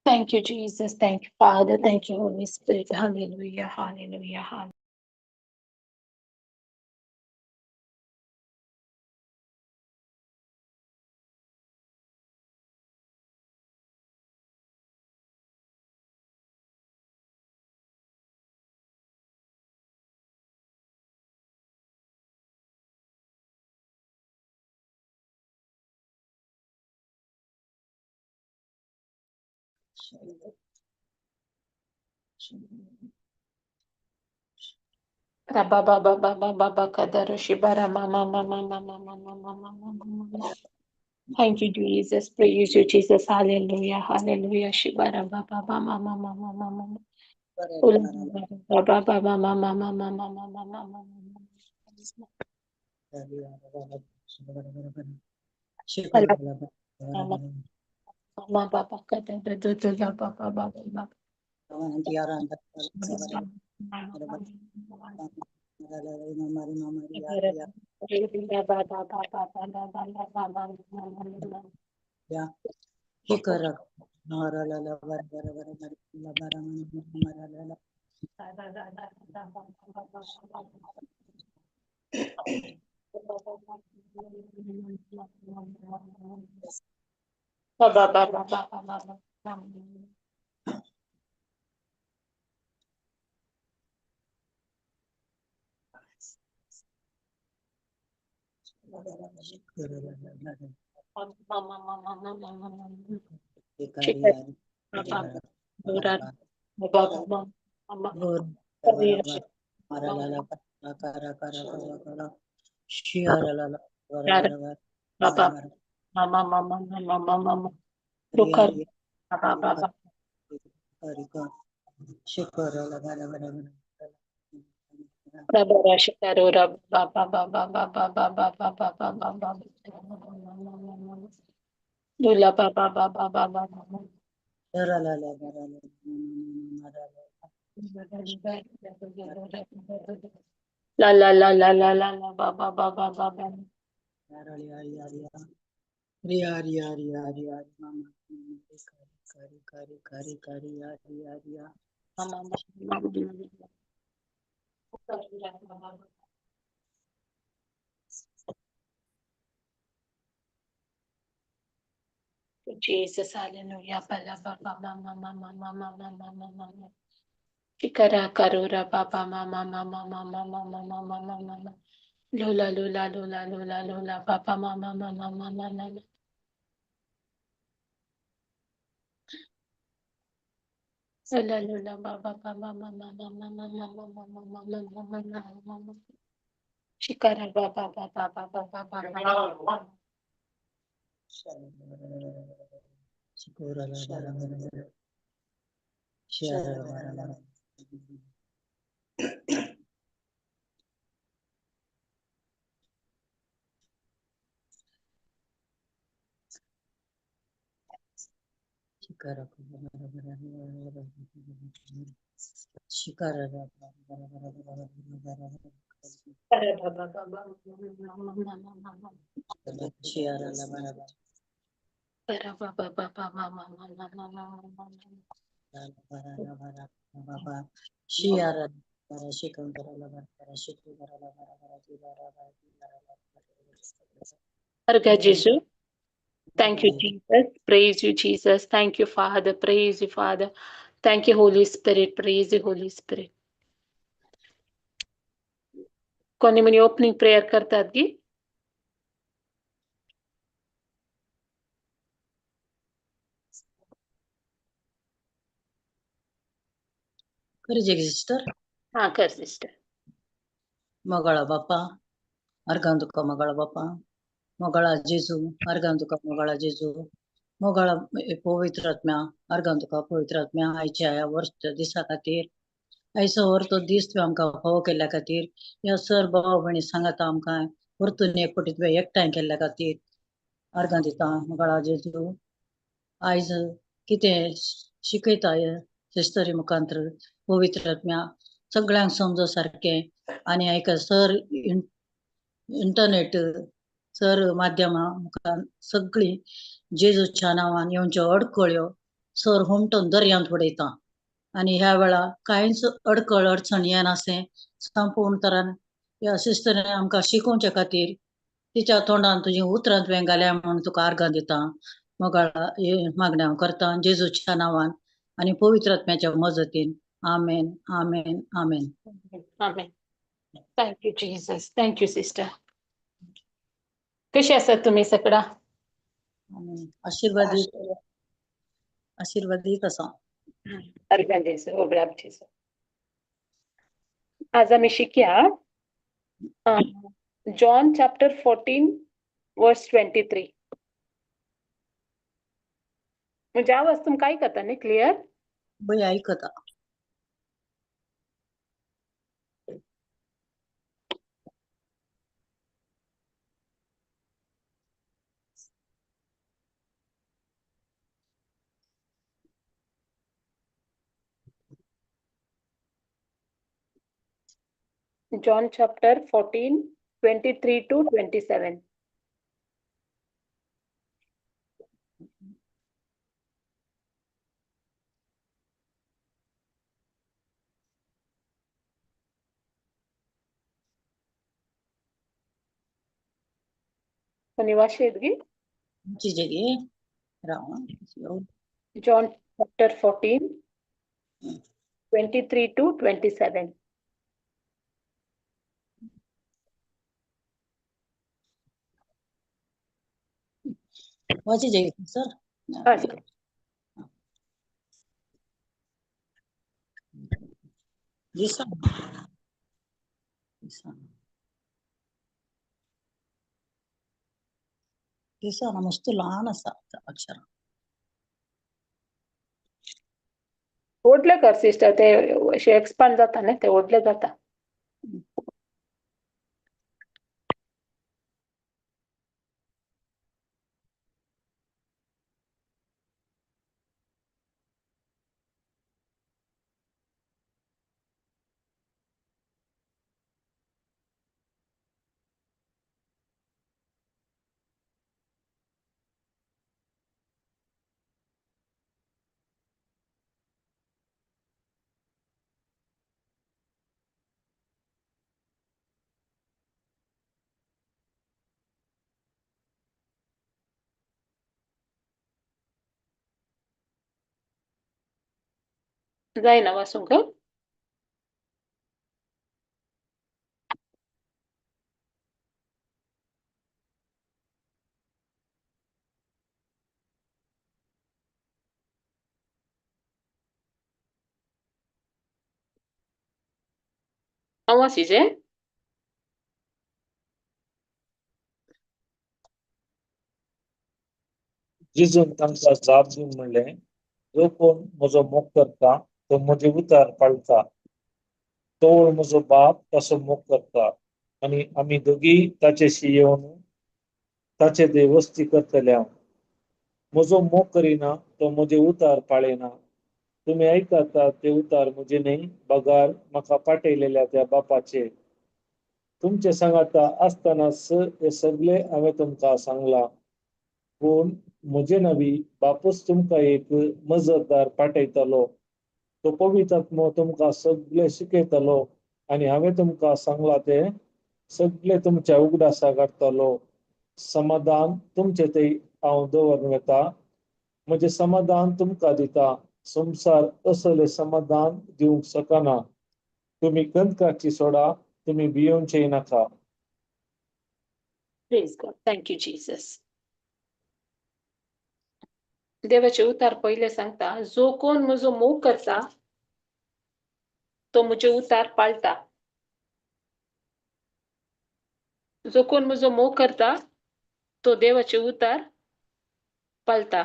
Thank you, Jesus. Thank you, Father. Thank you, Holy Spirit. Hallelujah. Hallelujah. Hallelujah. Thank you, Jesus. Praise you, Jesus. Hallelujah. Hallelujah. Shibara Baba Mama Mama Mama La la la la la la la ba ba ba ba ba ba. Jesus, hallelujah. Bala ba ba ma ma ma ma ma ma ma ma ma ma ma. Shikara karura ba ba ma ma ma ma ma ma ma ma ma ma ma ma ma. Lula lula lula lula lula ba ba ma ma ma ma ma ma ma ma. Lula lula ba ba ba ma ma ma ma ma ma ma ma ma ma ma ma ma ma ma ma. Shikara ba ba ba ba ba ba ba ba ba. Arga Jesu. Thank you, Jesus. Praise you, Jesus. Thank you, Father. Praise you, Father. Thank you, Holy Spirit. Praise you, Holy Spirit. कोणी म्हणे opening prayer करतात की sister हा कर sister ಮಗಳ ಬಾಪ ಅರ್ಗಂದುಕ ಮಗಳ ಬಾಪ ಮಗಳ ಜೇಜು ಅರ್ಗಂದುಕ ಮಗಳ ಜೇಜು मगळ पवित्र आत्म्या अर्गांतुका पवित्र आत्म्या आयच्या ह्या वर्ष दिसा खातीर आयचो तो दीस तुवें आमकां फावो केल्ल्या खातीर ह्या सर भाव भयणी सांगाता आमकां परतून एक पटी तुवें एकठांय केल्ल्या खातीर अर्गां दिता मगळा जेजू आयज कितें शिकयता सिस्टरी मुखांतर पवित्र आत्म्या सगळ्यांक समजो सारकें आणि ऐका सर इंटरनेट सर माध्यमा मुखार सगळी जेजूच्या नावान येवच्यो अडखळ्यो सर हुमटून दर्यांत उडयता आणि ह्या वेळा कांयच अडखळ अडचण येनासे संपूर्ण तरान या सिस्टरान आमकां शिकोवचे खातीर तिच्या तोंडान तुझी उतरांत वें घाल्या म्हणून तुका आर्गां दिता मोगाळा हे मागणें हांव करता जेजूच्या नावान आणि पवित्र आत्म्याच्या मजतीन आमेन आमेन आमेन. Amen. Thank you, Jesus. Thank you, sister. कशी आसात तुम्ही सगळा? आमेन. आशीर्वादीत आसा. अर्घ्यान जेसू, ओगळाप जेसू. आज आम्ही शिकया जॉन चॅप्टर 14 वर्स 23. म्हणजे आवाज तुमकां आयकता न्ही क्लियर? बय ऐकता. John chapter 14, 23 to 27. कोणी वाचेत गी? चिजेगे राव. John chapter 14, 23 to 27. वाची जाईल सर. Yes. दिसाना मस्त लहान असा अक्षर. ओढलं कर सिस्टर, ते असे एक्सपांड जाता ना, ते ओढले जाता. जायना वाचूंक? हांव वाचिचे? जेजून तांकां जाप दिवन म्हणलें, जो कोण म्हजो मोग करता तो म्हजे उतार पाळटा. तो म्हजो बाप ताचो मोग करता आनी आमी दोगी ताचेशी येवन ताचे थंय वस्ती करतले. म्हजो मोग करिना तो म्हजे उतार पाळयना. तुम्ही आयकता ते उतार म्हजे न्ही, बगार म्हाका पाठयलेल्या त्या बापाचे. तुमचे सांगाता आसतनाच हे सगळे हांवें तुमकां सांगलां. पूण म्हजे नवी बापूच तुमकां एक मजतदार पाठयतलो. तो पवित्र आत्मो तुमकां सगळे शिकयतलो आनी हांवें तुमकां सांगलां ते सगळे तुमच्या उगडासा काडटलो. समाधान तुमचे थंय हांव दवरून येता. म्हजें समाधान तुमकां दिता. संवसार असले समाधान दिवंक शकना. तुम्ही गंदकाची सोडा, तुम्ही भियोंचे नाका. Praise God. Thank you, Jesus. देवाचे उतार पहिले सांगता, जो कोण म्हजो मोग करता तो म्हजे उतार पाळटा. जो कोण म्हजो मोग करता तो देवाचे उतार पाळटा.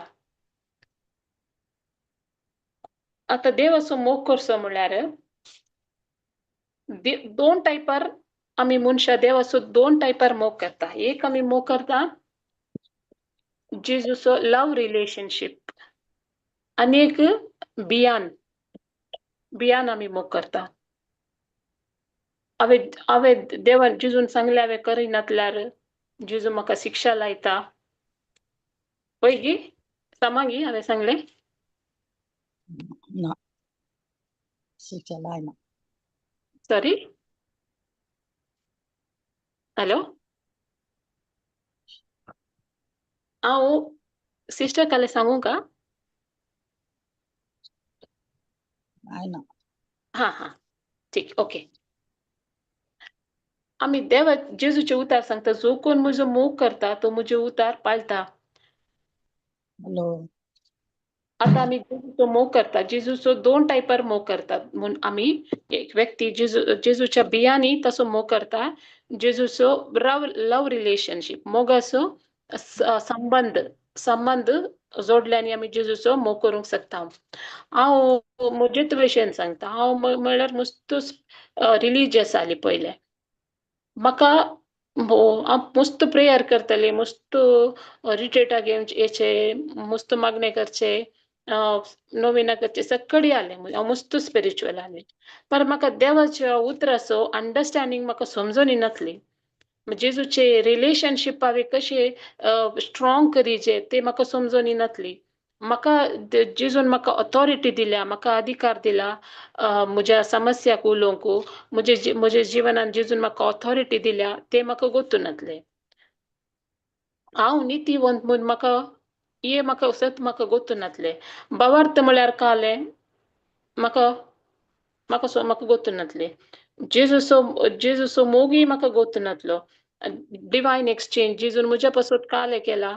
आता देवाचो मोग करचो म्हळ्यार दोन टायपार आमी मनशां देवाचो दोन टायपार मोग करता. एक आमी मोग करता जेजूचो लव रिलेशनशीप आनी एक बियान आमी मोग करता. हांवे देवान जेजून सांगलें हांवें करिनातल्यार जेजू म्हाका शिक्षा लायता. पळय गी सामागी हांवें सांगलें. ना शिक्षा लायना. सॉरी. हॅलो. हांव सिस्टर काले सांगू का? लायना. हां. ठीक, ओके. आम्ही देव जेजूचे उतार सांगता. जो कोण म्हजो मोग करता तो म्हजे उतार पाळटा. हॅलो. आता आम्ही जेजूचो मोग करता. जेजूचो 2 टायपार मोग करतात. म्हणून आम्ही एक व्यक्ती जेजूच्या बियांनी तसो मोग करता. जेजूचो लव रिलेशनशिप मोगाचो संबंध जोडल्याने आम्ही जेजूचो मोग करूंक शकता. हांव म्हजे तुवेशेन सांगता. हांव म्हणल्यार मस्तूच रिलिजियस जाली पयलें. म्हाका हांव मस्त प्रेयर करतलें, मस्त रिट्रीटाक येचे, मस्त मागणे करचे, नोवेना करचे, सगळी जालें. हांव मस्त स्पिरिच्युअल जालें. पर म्हाका देवाच्या उतराचो अंडरस्टँडिंग म्हाका समजून येनासली. जेजूचे रिलेशनशीप हांवें कशें स्ट्रॉंग करीचे ते म्हाका समजून येनासली. म्हाका जेजून म्हाका ऑथॉरिटी दिल्या, म्हाका अधिकार दिला म्हज्या समस्याक उलोवंक. म्हजे जिवनान जेजून म्हाका ऑथॉरिटी दिल्या ते म्हाका गोतूनातलें. हांव नितीवंत म्हूण म्हाका सत म्हाका गोतूनातलें. भावार्थ म्हळ्यार कालें म्हाका गोतूनातलें. जेजूचो मोगूय म्हाका गोतूनातलो. डिवायन एक्सचेंज जेजून म्हज्या पासत कालें केला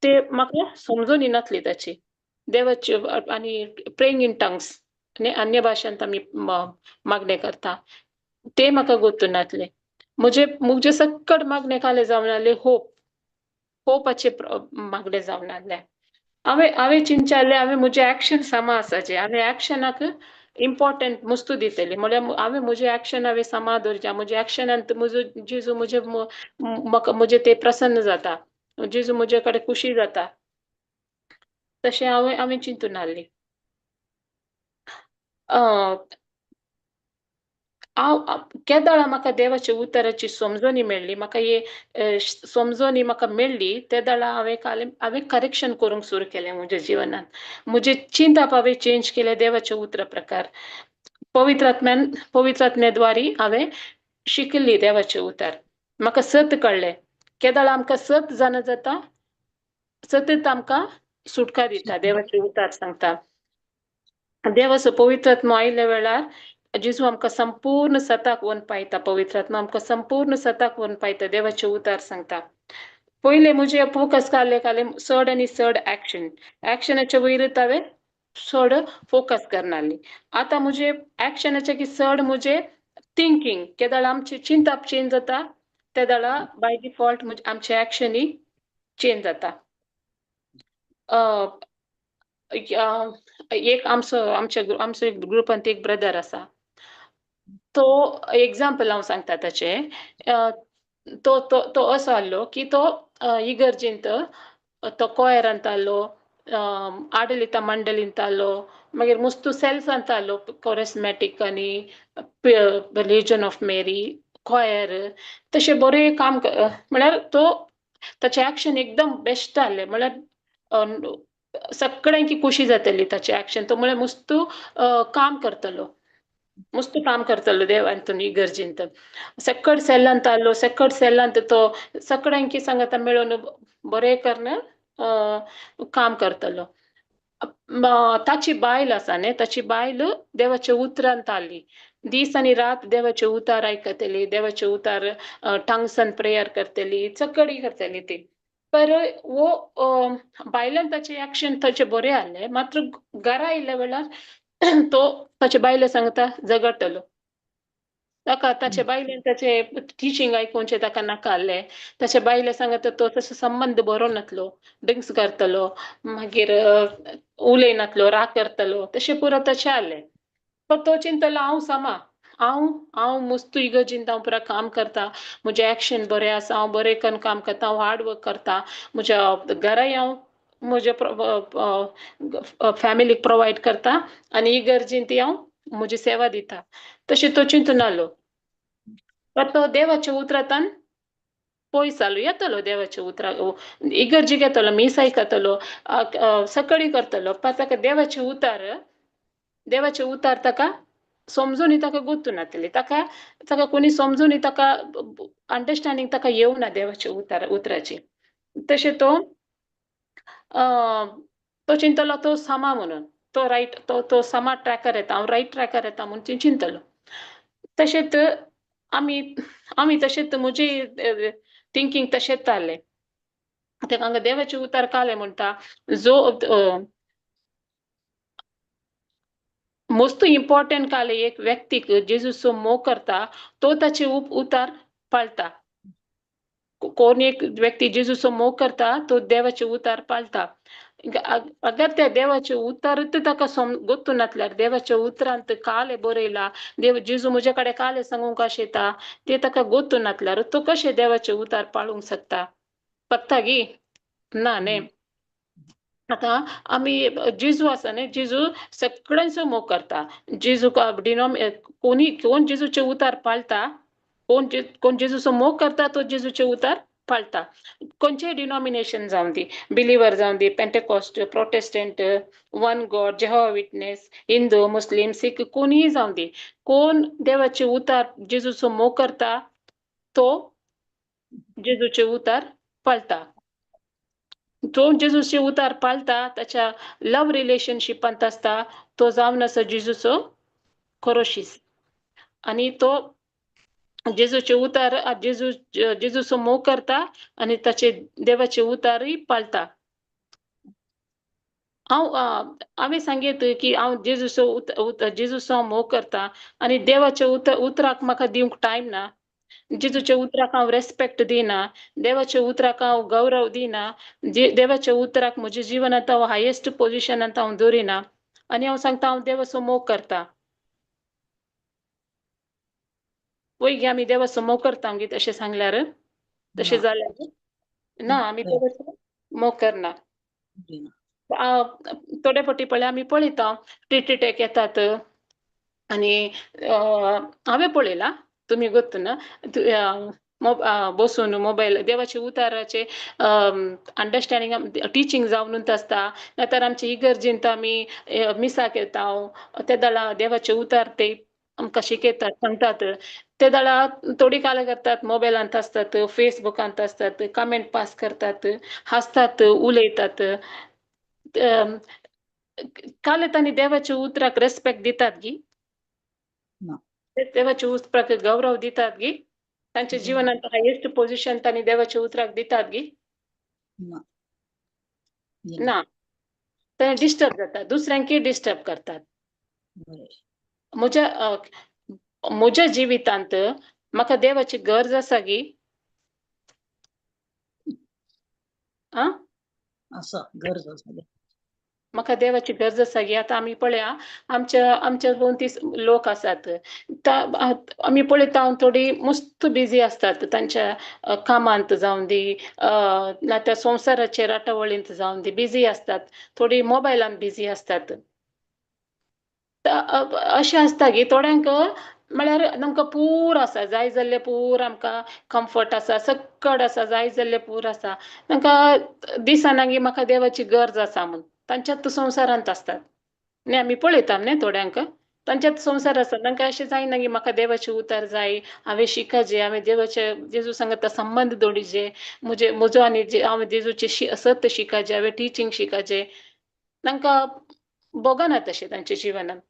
ते म्हाका समजून येनासली ताची. देवाची आनी प्रेइंग इन टंग्स अन्य भाशांत आमी मागणे करता ते म्हाका गोतूनातलें. म्हजे सक्कड मागणे काले जावन आहले होपाचे मागणे जावन आहले. हांवें चिंचारलें हांवें म्हजे एक्शन समा आसाचे. हांवें एक्शनाक इम्पॉर्टंट मस्त दितलें. म्हळ्यार हांवें म्हजे एक्शन हांवें समा दवरचे. म्हज्या एक्शनान म्हजो जेजू म्हजे ते प्रसन्न जाता. जेजू म्हजे कडेन खुशी जाता. तशें हांवें चिंतून आहलें. केदाळां म्हाका देवाच्या उतराची समजोनी मेळ्ळी. म्हाका हे समजोनी म्हाका मेळ्ळी त्या दाळा हांवें करेक्शन करूंक सुरू केलें म्हज्या जिवनान. म्हजे चिंतप हांवें चेंज केलें देवाच्या उतरा प्रकार. पवित्र आत्म्याद्वारे हांवें शिकली देवाचे उतार. म्हाका सत कळ्ळें. केदाळ आमकां सत जाणा जाता. सतत आमकां सुटका दिता. देवाचे उतार सांगता. देवाचो पवित्र आत्मो आयल्या वेळार जेजू आमकां संपूर्ण सताक व्हरून पायता. पवित्र आत्मा आमकां संपूर्ण सताक व्हरून पायता. देवाचे उतार सांगता. पयले म्हजे फोकस काले चड आनी चड एक्शनाच्या वयरच हांवें चड फोकस करनासली. आतां म्हजे एक्शनाचे चड म्हजे थिंकींग केदाळ आमचें चिंतप चेंज जाता त्या दाळा बाय डिफॉल्ट आमचे एक्शनूय चेंज जाता. एक आमच्या ग्रुपांत एक ब्रदर आसा. तो एग्जाम्पल हांव सांगता ताचें. तो असो आहलो की तो इगर्जेंत तो कोयरांत आहलो, आडलिता मंडलींत आहलो, मागीर मुस्तू सेल्सांत आहलो, कॉरेस्मॅटीक आनी लेजन ऑफ मेरी, कॉयर तशें बरें काम म्हळ्यार ताचें एक्शन एकदम बेस्ट आहलें. म्हळ्यार सगळ्यांकी खुशी जातली ताचें एक्शन. तो म्हळ्यार मुस्तू काम करतलो. मस्त काम करतलो देवांतून इगर्जेंत. सकड सेलांत तो सगळ्यांकी सांगता मेळून बरें करन काम करतलो. ताची बायल आसा न्ही, ताची बायल देवाच्या उतरांत आहली. दीस आनी रात देवाचे उतार आयकतली, देवाचे उतार टंग्सान प्रेयर करतली, सगळी करतली ती. पर बायलान ताचे एक्शन ताचे बरें आहले. मात्र घरा आयल्या वेळार तो ताचे बायले सांगता झगडटलो. ताका ताचे बायलेन ताचे टिचींग आयकूंचे ताका नाका आहलें. ताचे बायले सांगता तो तसो संबंध बरो नासलो, ड्रिंक्स करतलो, मागीर उलयनासलो, राग करतलो, तशें पुरो तशें आहलें. पण तो चिंतलो हांव समा. हांव मस्त इगर्जेंत हांव पुरा काम करता. म्हजे एक्शन बरें आसा. हांव बरें करून काम करता. हांव हार्ड वर्क करता. म्हज्या घराय हांव म्हज्या फॅमिलीक प्रोवायड करता आनी इगर्जेंतय हांव म्हजी सेवा दिता तशें तो चिंतून आलो तो देवाच्या उतरांतल्यान पयस जालो येतलो देवाच्या उतराक इगर्जेक येतलो मिसाय करतलो सकाळी करतलो पण ताका देवाचे उतार ताका समजून ताका गोतून नातले ताका कोणी समजून ताका अंडरस्टँडिंग ताका येवना देवाचे उतराची तशें तो चिंतलो तो सामा म्हणून तो रायट तो सामा ट्रॅकर येता हांव रायट ट्रॅकर येता म्हणून चिंतलो तशेंच आमी तशेंच म्हजी थिंकींग तशेंच जालें ताका हांगा देवाचे उतार काले म्हणटा जो मोस्ट इम्पॉर्टंट काले एक व्यक्तीक जेजूचो मोग करता तो ताचे उतार पाळता कोण एक व्यक्ती जेजूचो मोग करता तो देवाचे उतार पाळता अगर त्या देवाचे उतारच ताका गोतून नासल्यार देवाच्या उतरांत काले बरयला जेजू म्हजे कडेन काले सांगूंक आशेता ते ताका गोतून नासल्यार तो कशें देवाचे उतार पाळूंक शकता पत्ता गी ना न्ही आता आमी जेजू आसा न्ही जेजू सगळ्यांचो मोग करता जेजू कोण जेजूचे उतार पाळता कोण जेजूचो मोग करता तो जेजूचे उतार पाळता खंयचेय डिनॉमिनेशन जावं दी बिलिव्हर जावं दी Pentecost Protestant one God Jehovah witness Hindu Muslim Sikh कोणीय जावं दी कोण देवाचे उतार जेजूचो मोग करता तो जेजूचे उतार पाळता जो जेजूचे उतार पाळता त्याच्या लव्ह रिलेशनशिपांत असता तो जावन आसा जेजूचो खरोशीस आणि तो जेजूचे उतार जेजूचो मोग करता आणि ताचे देवाचे उतारय पाळता हांवें सांगीत की हांव जेजूचो मोग करता आणि देवाच्या उतराक म्हाका दिवंक टायम ना जेजूच्या उतराक हांव रेस्पेक्ट दिना देवाच्या उतराक हांव गौरव दिना देवाच्या उतराक म्हज्या जिवनांत हांव हायेस्ट पोजिशनांत हांव दवरिना आनी हांव सांगता हांव देवाचो मोग करता पळय आमी देवाचो मोग करता गी तशें सांगल्यार तशें जाल्यार ना आमी देवाचो मोग करना थोडे फावटी पळय आमी पळयता टिटेक येतात आनी हांवें पळयलां तुमी गोत्त ना बसून मोबायल देवाचे उताराचे अंडरस्टँडिंग टिचींग जावनूच आसता नाल्यार आमचे इगर्जेंत आमी मिसाक येता ते दाळा देवाचे उतार ते आमकां शिकयतात सांगतात ते दाळा थोडी काल करतात मोबायलांत आसतात फेसबुकांत आसतात कमेंट पास करतात हासतात उलयतात काल तांणी देवाच्या उतराक रेस्पेक्ट दितात गी देवाच्या उतराक गौरव दितात गी तांच्या जिवनांत हायेस्ट पोजिशन तांणी देवाच्या उतराक दितात गी ना ते डिस्टर्ब जातात दुसऱ्यांकय डिस्टर्ब करतात म्हज्या जिवितांत म्हाका देवाची गरज आसा गी गरज आसा म्हाका देवाची गरज आसा गी आतां आमी पळया आमच्या भोंवती लोक आसात आमी पळयता थोडी मस्त बिजी असतात तांच्या कामांत जावं दी ना त्या संवसाराचे राटावळींत जावं दी बिजी असतात थोडी मोबायलांत बिजी असतात अशें आसता गी थोड्यांक म्हळ्यार तांकां पूर आसा जाय जाल्ले पूर आमकां कम्फर्ट आसा सक्कड आसा जाय जाल्ले पूर आसा तांकां दिसना गी म्हाका देवाची गरज आसा म्हूण तांच्यात संवसारांत असतात न्ही आमी पळयता न्ही थोड्यांक तांच्यात संवसार आसा तांकां अशें जायना की म्हाका देवाचे उतार जाय हांवें शिकचे हांवें देवाचे जेजू सांगता संबंध दवरिचे म्हजो आनी हांवें जेजूचे सत्य शिकचे हांवें टिचींग शिकचे तांकां भोगना तशें तांच्या जिवनांत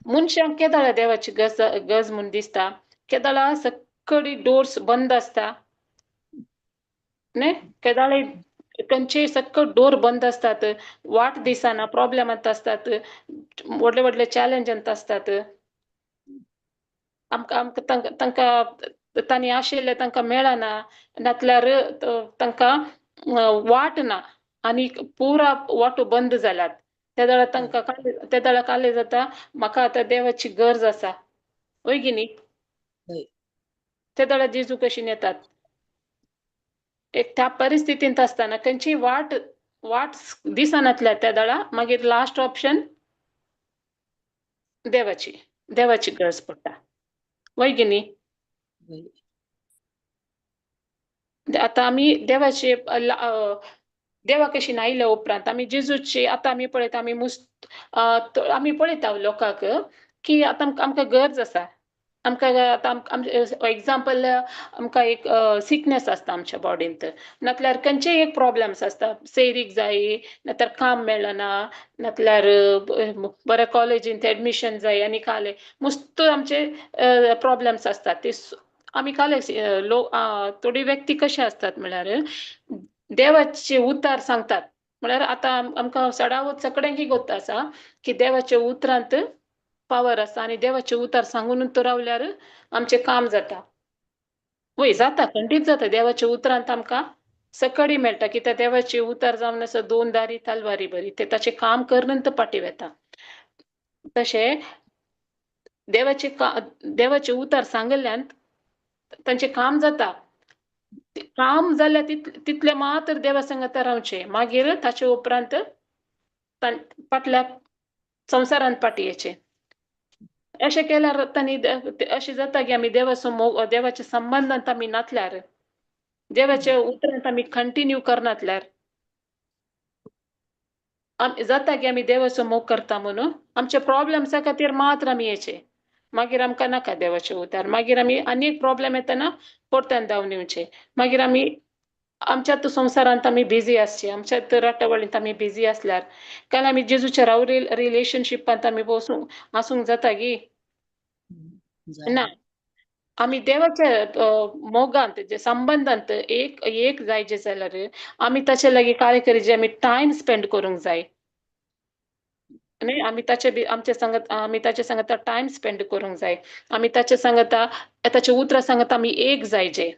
मनशांक केदाळा देवाची गरज म्हूण दिसता केदाळा सगळी डोर्स बंद आसता न्ही केदाळे खंयचेय सकट डोर बंद असतात वाट दिसना प्रॉब्लेमांत असतात व्हडले व्हडले चॅलेंजांत असतात आमकां तांकां तांणी आशिल्लें तांकां मेळना नातल्यार तांकां वाट ना आनी पुरा वाटो बंद जाल्यात त्या दाळा काले जाता म्हाका आतां देवाची गरज आसा वय गी न्ही त्या दाळा जेजू कशीं येतात एक त्या परिस्थितींत आसतना खंयची वाट दिसनातल्या त्या दाळा मागीर लास्ट ऑप्शन देवाची गरज पडटा वय की न्ही आता आमी देवाचे देवा कशी नायल्या उपरांत आमी जेजूचे आतां आमी पळयता आमी पळयता लोकांक की आतां आमकां गरज आसा आमकां आतां एग्जाम्पल आमकां एक सिकनेस आसता आमच्या बॉडींत नातल्यार खंयचेय एक प्रॉब्लेम्स आसता सैरीक जायी नातर काम मेळना नातल्यार बऱ्या कॉलेजींत एडमिशन जाय आनी काले मस्त आमचे प्रॉब्लेम्स आसतात ते आमी काले थोडी व्यक्ती कशे असतात म्हळ्यार देवाचे उतार सांगतात म्हळ्यार आतां आमकां सडावत सगळ्यांक गोत आसा की देवाच्या उतरांत पावर आसा आनी देवाचे उतार सांगून तो रावल्यार आमचें काम जाता वय जाता खंडीत जाता देवाच्या उतरांत आमकां सकडी मेळटा कित्याक देवाचे उतार जावन आसा दोन दारी तलवारी बरी ते ताचें काम करून पाटी वेता तशें देवाचे उतार सांगल्यान तांचें काम जाता काम जाल्यार तितले मात्र देवा संगत रावचें मागीर ताचे उपरांत फाटल्या संवसारांत पाटयेचें अशें केल्यार तांणी अशें जाता की आमी देवाच्या संबंदांत आमी नातल्यार देवाच्या उतरांत आमी कंटिन्यू करनातल्यार जाता की आमी देवाचो मोग करता म्हणून आमच्या प्रॉब्लेम्सा खातीर मात्र आमी येचे मागीर आमकां नाका देवाचे उतार मागीर आमी आनी एक प्रॉब्लेम येतना परत्यान धांवन येवचे मागीर आमी आमच्यात संवसारांत आमी बिजी आसचे आमच्यात राटावळींत आमी बिजी आसल्यार काल आमी जेजूच्या राव रिलेशनशिपांत आमी आसूंक जाता गी ना आमी देवाच्या मोगांत जे संबंदांत एक जायचे जाल्यार आमी ताचे लागीं काय करीचे आमी टायम स्पेंड करूंक जाय न्ही आमी ताचे सांगत टायम स्पेंड करूंक जाय आमी ताचे सांगत ताचे उतरां सांगत आमी एक जायचे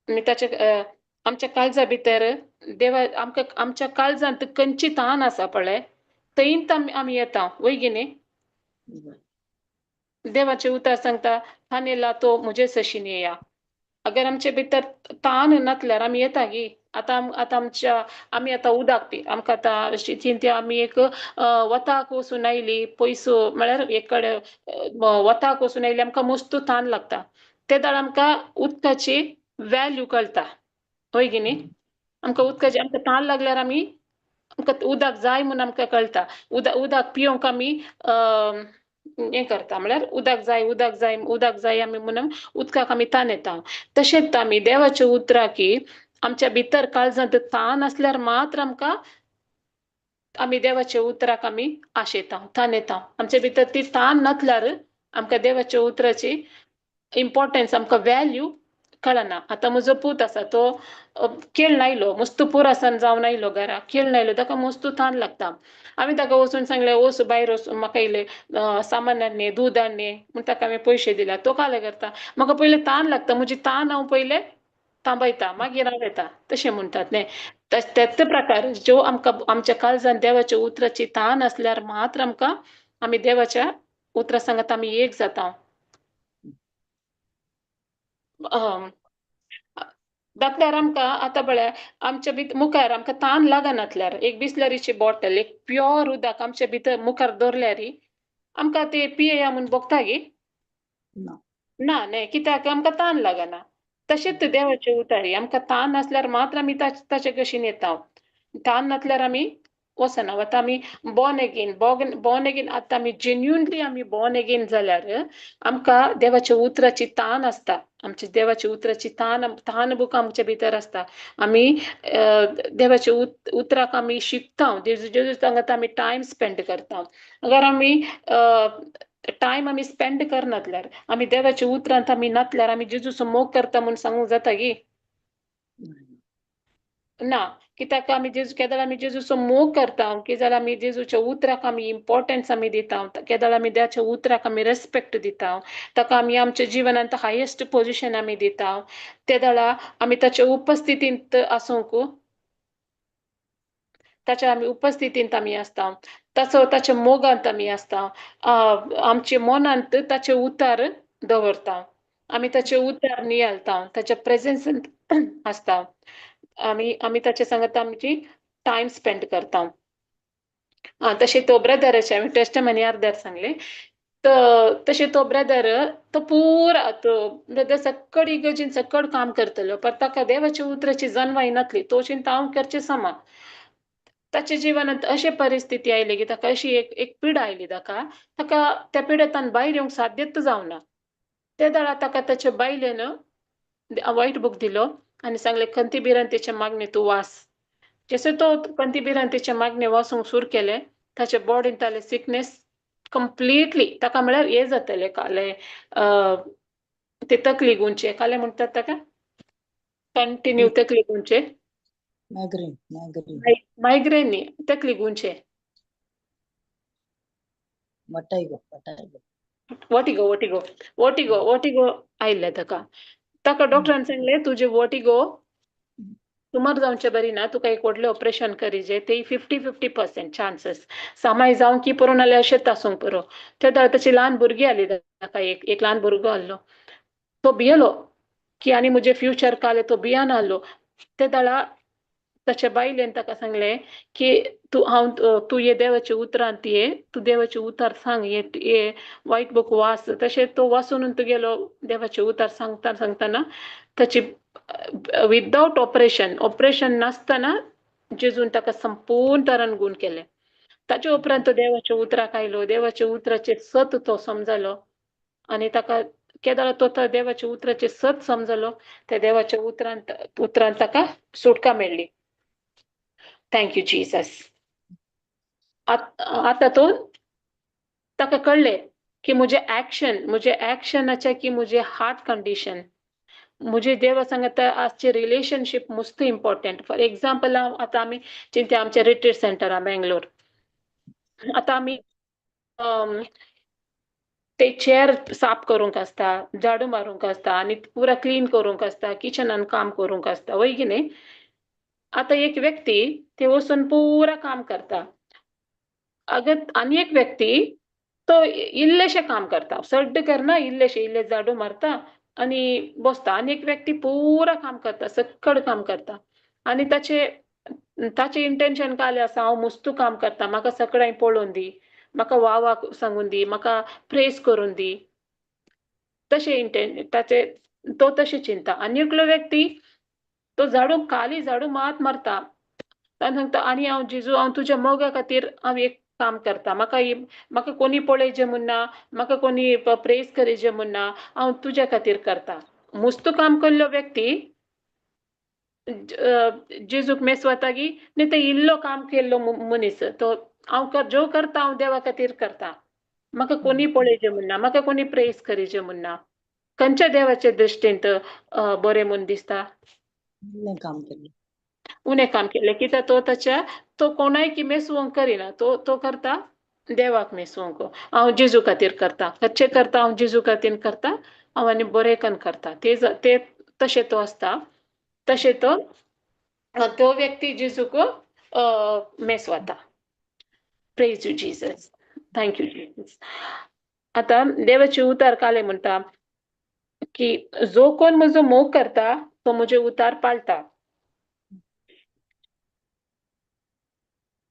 आमी ताचे आमच्या काळजा भितर देवा आमकां आमच्या काळजांत खंयची तान आसा पळय थंयत आमी येता वय गी न्ही देवाचे उतार सांगता तान येयला तो म्हजे सशीन येया अगर आमचे भितर तान नातल्यार आमी येता गी आतां आमी आतां उदक पी आमकां आतां चिंती आमी एक वताक वचून आयली पयसो म्हळ्यार एक कडेन वताक वचून आयली आमकां मस्त तान लागता ते दाळ आमकां उदकाची वॅल्यू कळटा वय गी न्ही आमकां उदकाची आमकां तान लागल्यार आमकां उदक जाय म्हूण आमकां कळटा उदक पिवंक आमी हें करता म्हळ्यार उदक जाय आमी म्हणून उदकाक आमी तान येता तशेंच आमी देवाच्या उतराक आमच्या भितर काळजांत तान आसल्यार मात्र आमी देवाच्या उतराक आमी आशेता तान येता आमच्या भितर ती तान नातल्यार आमकां देवाच्या उतराची इम्पॉर्टन्स आमकां वॅल्यू कळना आतां म्हजो पूत आसा तो खेळून आयलो मस्त पुरासान जावन आयलो घरा खेळून आयलो ताका मस्त तान लागता आमी ताका वचून सांगलें वच भायर वचून म्हाका इल्लें सामान हाडने दूद हाडने म्हूण ताका हांवें पयशे दिला तो काले करता म्हाका पयलें तान लागता म्हजी तान हांव पयलें थांबयता मागीर हांव येता तशें म्हणटात न्ही तेच प्रकार ज्यो आमकां आमच्या काळजांत देवाच्या उतराची तान आसल्यार मात्र आमकां आमी देवाच्या उतरां सांगत आमी एक जाता जातल्यार आमकां आतां पळय आमच्या मुखार आमकां तान लागनातल्यार एक बिसलरीची बॉटल एक प्युअर उदक आमच्या भितर मुखार दवरल्यार आमकां ते पियेया म्हूण भोगता गे ना न्ही कित्याक आमकां तान लागना तशेंच देवाचे उतार आमकां तान नासल्यार मात्र आमी ताचे कशीन येता तान नासल्यार आमी वचना आतां आमी बॉर्न अगेन आतां आमी जेन्युनली आमी बॉर्न अगेन जाल्यार आमकां देवाच्या उतराची तान आसता आमच्या देवाच्या उतराची तान बुक आमच्या भितर आसता आमी देवाच्या उतराक आमी शिकता जेजू सांगत आमी टायम स्पेंड करता अगर आमी टायम आमी स्पेंड करनातल्यार आमी देवाच्या उतरांत आमी नातल्यार आमी जेजूचो मोग करता म्हूण सांगूंक जाता गी ना कित्याक आमी केदाळ आमी जेजूचो मोग करता की आमी जेजूच्या उतराक आमी इम्पॉर्टन्स आमी दिता केदाळ आमी देवाच्या उतराक आमी रेस्पेक्ट दिता ताका आमी आमच्या जिवनांत हायेस्ट पोजिशन आमी दिता ते दाळा आमी ताच्या उपस्थितींत आसूंक ताच्या आमी उपस्थितींत आमी आसता ताच्या मोगांत आमी आसता आमच्या मनांत ताचे उतार दवरता आमी ताचे उतार नियालता ताच्या प्रेझेन्सांत आसता आमी ताचे सांगत आमची टायम स्पेंड करता तसे तो ब्रदराचे आम्ही टेस्टमनी अर्ध्यार सांगले तर तसे तो ब्रदर तो पुरा तो ब्रदर सक्कड इगर्जीन सक्कड काम करतलो पण ताका देवाची उतराची जणवाई नसली तो चिंता हांव करचे समा ताच्या जिवनात अशी परिस्थिती आयली की ताका अशी एक पिढ आयली ताका त्या पिढेतान भायर येवंक साध्यच जावना त्या दळा ताका ताच्या बायलेन वाईट बूक दिलो आणि सांगले कंतीबिरांतीच्या मागणे तू वास जसे तो कंतीबिरांतीच्या मागणे वासूंक सुरू केले ताच्या बॉडीन ताले सिकनेस कंप्लिटली ताका म्हळ्यार हे जातले काले ते तकली गुंचे काले म्हणटात ताका कंटिन्यू तकली गुंचे मायग्रेन न्ही तकली गुंचे वोटिगो आयिल्ले ताका डॉक्टरान सांगले तुजे वोटिगो तुमार जावचे बरी ना तुका एक व्हडलें ऑपरेशन करीजे ते 50-50% चान्सेस सामाय जावं की पुरो नाल्यार अशेंच आसूंक पुरो त्या ताची ल्हान भुरगीं आली ताका एक ल्हान भुरगो आहलो तो भियेलो की आनी म्हजे फ्युचर काले तो भियान आहलो ते दाळा ताच्या बायलेन ताका सांगले की तू ये देवाचे उतरांत ये तू देवाचे उतार सांग ये वायट बूक वाच तशें तो वाचून तुगेलो देवाचे उतार सांगताना ताची विदाउट ऑपरेशन नासतना जेजून ताका संपूर्ण तरान गुण केले ताचे उपरांत तो देवाच्या उतराक आयलो देवाच्या उतराचे सत तो समजलो आणि ताका केदार तो देवाच्या उतराचे सत समजलो त्या देवाच्या उतरांत ताका सुटका मेळ्ळी थँक्यू जीसस आता तो ताका कळले की मुझे ऍक्शनाच्या की मुझे हार्ट कंडिशन मुझे देवा सांगत आजचे रिलेशनशिप मस्त इम्पॉर्टंट फॉर एक्झाम्पल आता आम्ही चिंते आमचे रिट्रीट सेंटर बेंगलोर आता आम्ही ते चेअर साफ करूंक आसता झाडू मारूंक आसता आणि पुरा क्लीन करूंक आसता किचनान काम करूंक आसता वय की नाही आता एक व्यक्ती ते वचून पुरा काम करता अगर आनी एक व्यक्ती तो इल्लेशे काम करता सड्ड करना इल्ले झाडू मारता आणि बसता आणि एक व्यक्ती पुरा काम करता सक्कड काम करता आणि ताचे इंटेन्शन काय आसा हांव मस्त काम करता म्हाका सगळ्यांक पळोवन दी म्हाका वा सांगून दी म्हाका प्रेस करून दी तशें तो तशी चिंता आनी एकलो व्यक्ती तो खाली झाडू मारता सांगता आणि हांव जेजू हांव तुज्या मोगा खातीर हांव एक काम करता म्हाका कोणी पळयचे म्हणना म्हाका कोणी प्रेस करीचे म्हणना हांव तुज्या खातीर करता मस्त काम केल्लो व्यक्ती जेजूक मेसवता की न्ही ते इल्लो काम केल्लो मनीस तो हांव जो करता हांव देवा खातीर करता म्हाका कोणी पळयचे म्हणना म्हाका कोणी प्रेस करीचे म्हणना खंयच्या देवाचे दृश्टींत बरें म्हूण दिसता उणे काम केले कित्याक तो कोणाय की मेसवंक करिना तो करता देवाक मेसवंक हांव जेजू खातीर करता कच्चे करता हांव जेजू खातीर करता हांव आनी बरेंकन करता ते तशें तो आसता तशें तो व्यक्ती जेजूक मेसवता praise you Jesus thank you Jesus आता देवाचे उतार काले म्हणटा की जो कोण म्हजो मोग करता तो म्हजे उतार पाळटा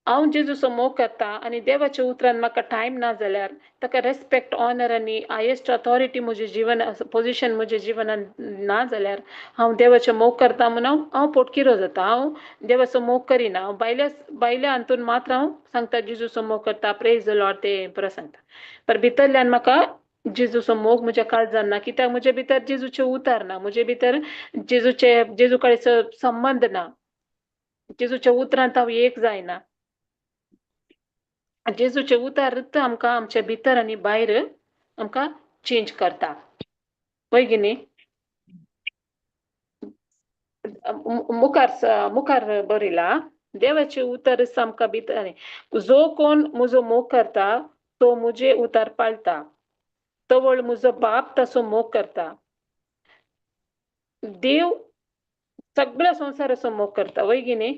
हांव जेजूचो मोग करता आनी देवाच्या उतरान म्हाका टायम ना जाल्यार ताका रेस्पेक्ट ऑनर आनी हायेस्ट ऑथॉरिटी म्हजे जीवन पोजिशन म्हजे जिवनान ना जाल्यार हांव देवाचें मोग करता म्हणून हांव पोटकिरो जाता हांव देवाचो मोग करिना हांव भायल्या हातून मात्र हांव सांगता जेजूचो मोग करता प्रेज द लॉर्ड ते बरो सांगता पर भितरल्यान म्हाका जेजूचो मोग म्हज्या काळजान ना कित्याक म्हजे भितर जेजूचे उतार ना म्हजे भितर जेजू कडेचो संबंध ना जेजूच्या उतरांत हांव एक जायना जेजूचे उतार आमकां आमच्या भितर आनी भायर आमकां चेंज करता पळय की न्ही मुखार बरयला देवाचे उतर आमकां भितर जो कोण म्हजो मोग करता तो म्हजे उतार पाळटा तवळ म्हजो बाप तसो मोग करता देव सगळ्या संवसाराचो मोग करता वय की न्ही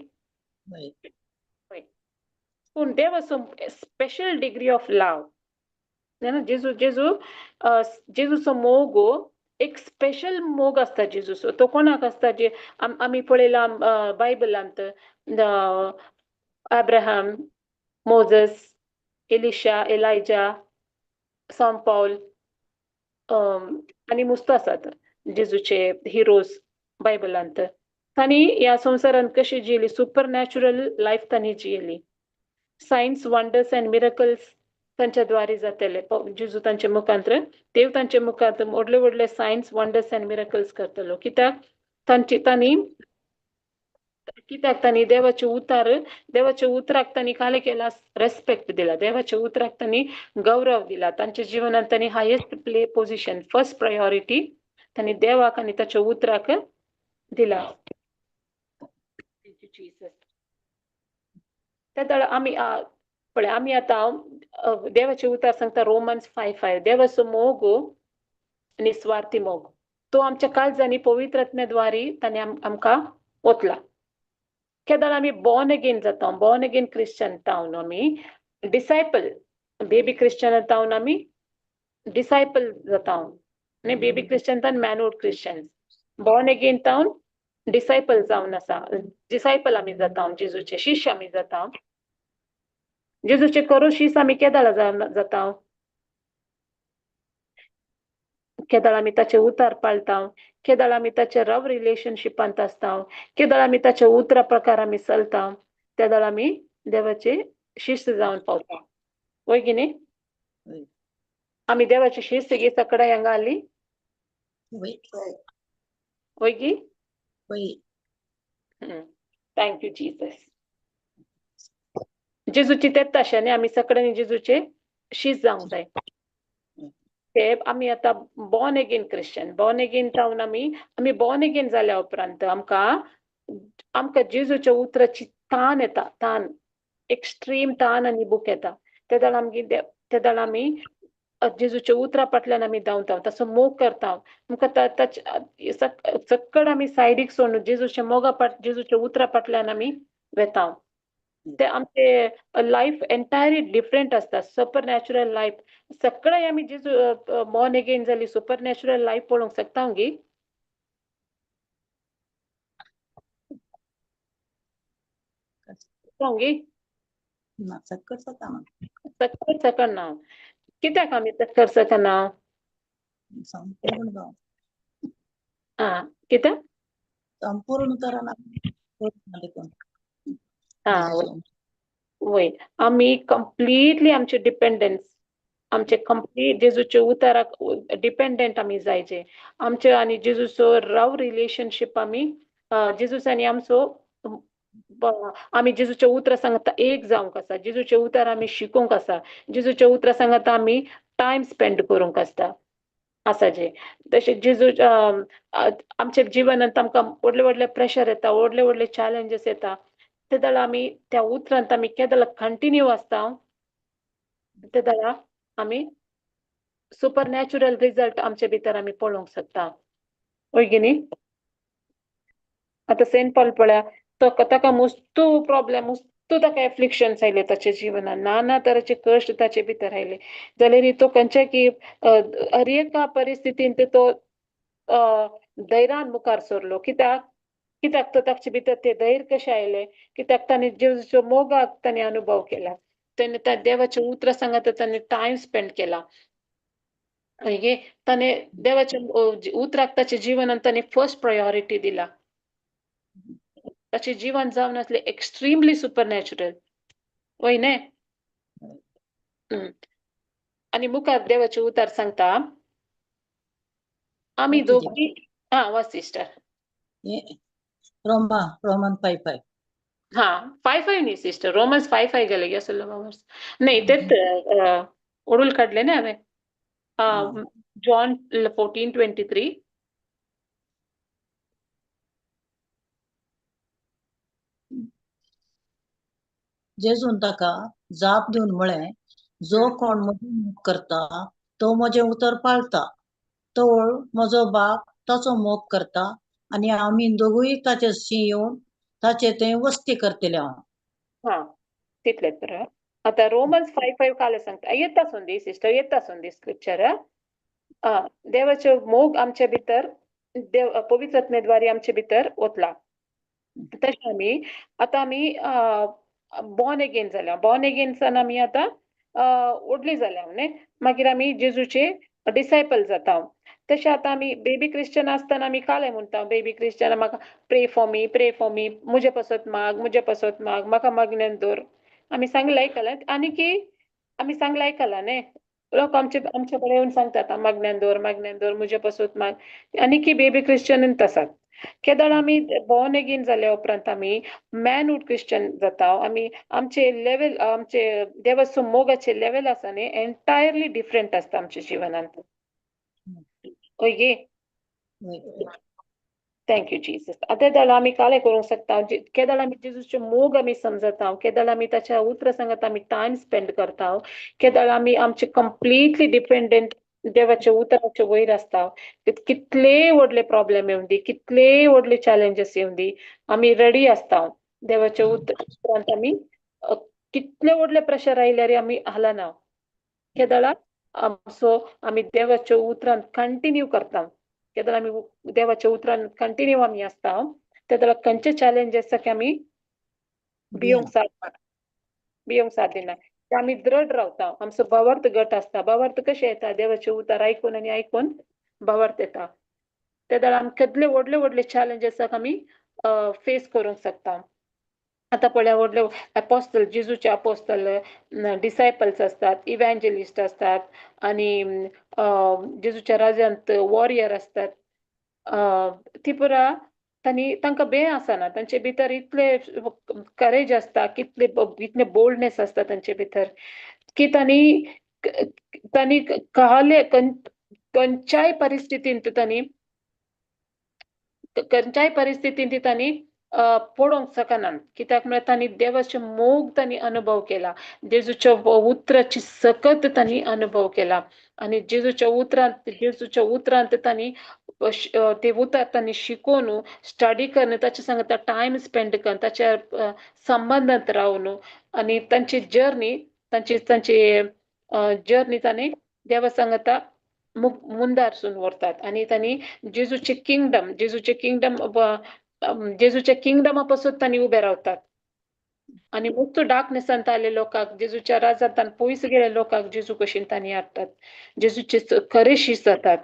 पूण देव असो स्पेशल डिग्री ऑफ लव जेजूचो मोग एक स्पेशल मोग आसता जेजूचो तो कोणाक आसता जे आमी पळयला बायबलांत अब्राहम मोझस, एलिशा, एलायजा, सॉन पॉल आणि मुस्त आसात जेजूचे हिरोज बायबलांत. तांणी ह्या संवसारांत कशी जियेली, सुपर नॅचरल लायफ तांणी जियेली. सायन्स, वंडर्स अँड मिरकल्स तांच्या द्वारे जातले. जेजू तांचे मुखांतर, देव तांचे मुखांतर व्हडले व्हडले सायन्स, वंडर्स अँड मिरकल्स करतलो. कित्याक तांणी देवाचे उतराक तांणी काय केला, रेस्पेक्ट दिला. देवाच्या उतराक तांणी गौरव दिला. तांच्या जिवनात तांणी highest play position, first priority तांणी देवाक आनी ताच्या उतराक दिला. आमी आता देवाचे उतार सांगता रोमन्स 5:5. देवाचो मोग निस्वार्थी मोग तो आमच्या काळजांनी पवित्र आत्म्याद्वारे तांणी आमकां ओतला. केदार आमी बॉर्न अगेन जाता, बॉर्न अगेन क्रिश्चन जावन आमी डिसायपल, बेबी क्रिश्चन जावन आमी डिसायपल जाता. आनी बेबी क्रिश्चन जावन मॅनहोड क्रिश्चन. बॉर्न अगेन जावन डिसायपल जावन आसा. डिसायपल आमी जाता, जेजूचे शिष्य आमी जाता. जेजूचे करो शीस आमी केदार जाता. केदार आमी ताचे उतार पाळता. केदार आमी ताचे रव रिलेशनशिपांत आसता. केदार आमी ताच्या उतरा प्रकार आमी चलता. केदार आमी देवाचे शिश्य जावन पावता. वय की न्ही? वय. आमी देवाचे शिश्य गे सकडे हांगा आली. वय. वय की? वय. Thank you Jesus. जेजूची तेच तशाने आमी सगळ्यांनी जेजूचे शिश्य जावंक जाय. ते आमी आता born again Christian, born again जावन आमी बॉर्न अगेन जाल्या उपरांत आमकां जेजूच्या उतराची तान येता. तान, एक्स्ट्रीम तान आनी भूक येता. ते दाळ आमी जेजूच्या उतरा फाटल्यान आमी धांवता, तसो मोग करता. आमकां सक्कड आमी सायडीक सोडून जेजूच्या उतरा फाटल्यान आमी वेता. ते आमचे लायफ एंटायरली डिफरंट आसता. सुपर नॅचरल लायफ सगळे आमी जेजू बॉर्न अगेन जाली सुपर नॅचरल लायफ पळोवंक शकता गी. ना सक्कट जाता. सक्कड सकना. कित्याक आमी सक्कड सकना? संपूर्ण जावन. कित्याक? संपूर्ण तरान वय. आमी कंप्लीटली आमचे डिपेंडन्स, आमचे कंप्लीट जेजूच्या उताराक डिपेंडंट आमी जायचे. आमचे आनी जेजूचो रव रिलेशनशीप आमी जेजूसानी आमचो आमी जेजूच्या उतरा सांगता एक जावंक आसा. जेजूचे उतार आमी शिकोवंक आसा. जेजूच्या उतरा सांगता आमी टायम स्पेंड करूंक आसा जे. तशें जेजू आमच्या जिवनांत आमकां व्हडले व्हडले प्रेशर येता, व्हडले व्हडले चॅलेंजीस येता. ते दाळ आमी त्या उतरांत आमी केदार कंटिन्यू आसता. ते दाळ आमी सुपर नॅचरल रिझल्ट आमचे भितर आमी पळोवंक शकता. वय की न्ही? आतां सेंट पॉल पळया, ताका मस्तू प्रॉब्लेम, मस्तू ताका एफ्लिक्शन्स आयले ताच्या जिवनांत. नाना तरेचे कश्ट ताचे भितर आयले. जाल्यार तो खंयचे की हर एका परिस्थितींत तो धैर्यान मुखार सरलो. कित्याक तो ताचे भितर ते धैर्य कशें आयले? कित्याक ताणें जेजूचो मोगाक ताणें अनुभव केला. ताणें त्या देवाच्या उतरा सांगता ताणें टायम स्पेंड केला. ताणें देवाच्या उतराक ताच्या जिवनांत ताणें फर्स्ट प्रायोरिटी दिला. ताचे जीवन जावन आसले एक्स्ट्रीमली सुपर नॅचरल. वय न्ही? आनी मुखार देवाचे उतार सांगता आमी दोगी वा सिस्टर. रोमन 5:5. 5:5 न्ही सिस्टर, रोमन्स 5:5 गेले गे नाही तेच ओडूल काढले ना हांवें. जॉन 14:23. जेजून ताका जाप दिवन म्हळें, जो कोण म्हजो मोग करता तो म्हजें उतर पाळता. तो म्हजो बाप ताचो मोग करता आनी आमी दोगूय ताचेशी येवन ताचे थंय वस्ती करतले हांव. तितलेच तर. आता रोमन्स 5:5 काल सांगता. येता सोंदी सिस्टर, येता सोंदी स्क्रिप्चर. देवाचे मोग आमच्या भितर पवित्र आत्म्याद्वारे आमचे भितर ओतला. तशें आमी बॉर्न अगेन जाल्या बॉर्न अगेनसान आमी आतां व्हडली जाल्या न्ही मागीर आमी जेजूचे डिसायपल जाता तशें आतां आमी बेबी क्रिश्चन आसतना आमी काले म्हणटा बेबी क्रिश्चन म्हाका प्रे फॉर मी मुझे पसत माग म्हाका मागण्यांत दवर आमी सांगलें आयकलां आनी की आमी सांगलें आयकलां न्ही लोक आमचे कडेन येवन सांगतात मागण्यांत दवर मुझे पसत माग आनी की बेबी क्रिश्चन तसात केदळ आमी बॉर्न अगेन जाल्या उपरांत आमी मॅनहूड क्रिश्चन जाता आमी आमचे लेवल आमचे देवाचो मोगाचे लेवल आसा न्ही एंटायरली डिफरंट आसता आमच्या जिवनांत ओके थँक्यू जीसस तेदळ आमी कालें करूंक शकता केदळ आमी जेजूचे मोग आमी समजता केदळ आमी ताच्या उतर सांगत आमी टायम स्पेंड करता केदळ आमी आमचे कंप्लिटली डिपेंडंट देवाच्या उतराचे वयर आसता कितले व्हडले प्रॉब्लेम येवन दी कितले व्हडले चॅलेंजीस येवन दी आमी रेडी आसता देवाच्या उतरांत आमी कितले व्हडले प्रेशर आयल्यार आमी हालना केदळ आमी देवाच्या उतरांत कंटिन्यू करता केदळ आमी देवाच्या उतरांत कंटिन्यू आमी आसता तेदळ खंयचे चॅलेंजीस आमी भियोंक सादिना ते आमी दृढ रावता आमचो भावार्थ गट आसता भावार्थ कशें येता देवाचे उतार आयकून आनी आयकून भावार्थ येता तेदळ आमी कसले व्हडले व्हडले चॅलेंजीसाक आमी फेस करूंक शकता आतां पळया व्हडले अपोस्टल जेजूचे अपोस्टल डिसायपल्स असतात इव्हँजलिस्ट असतात आणि जेजूच्या राज्यांत वॉरियर असतात ती पुरा तांकां भंय आसना तांचे भितर इतले करेज आसता इतले बोल्डनेस आसता तांचे भितर की तांणी कहले खंयच्याय परिस्थितींत तांणी पडोवंक शकनात कित्याक म्हळ्यार तांणी देवाचे मोग तांणी अनुभव केला जेजूच्या उतराची सकत तांणी अनुभव केला आणि जेजूच्या उतरांत तांणी ते उतर तांणी शिकून स्टडी करून ताच्या सांगत टायम स्पेंड करून ताच्या संबंधांत रावन आणि तांची जर्नी तांणी देवा सांगता मुंदारसून व्हरतात आणि तांणी जेजूच्या किंगडमा पासून तांणी उबे रावतात आणि मुक्त डार्कनेसांत आले लोकांक जेजूच्या राजांत पयस गेले लोकांक जेजू कशीन तांणी हाडटात जेजूचे खरे शिश्य जातात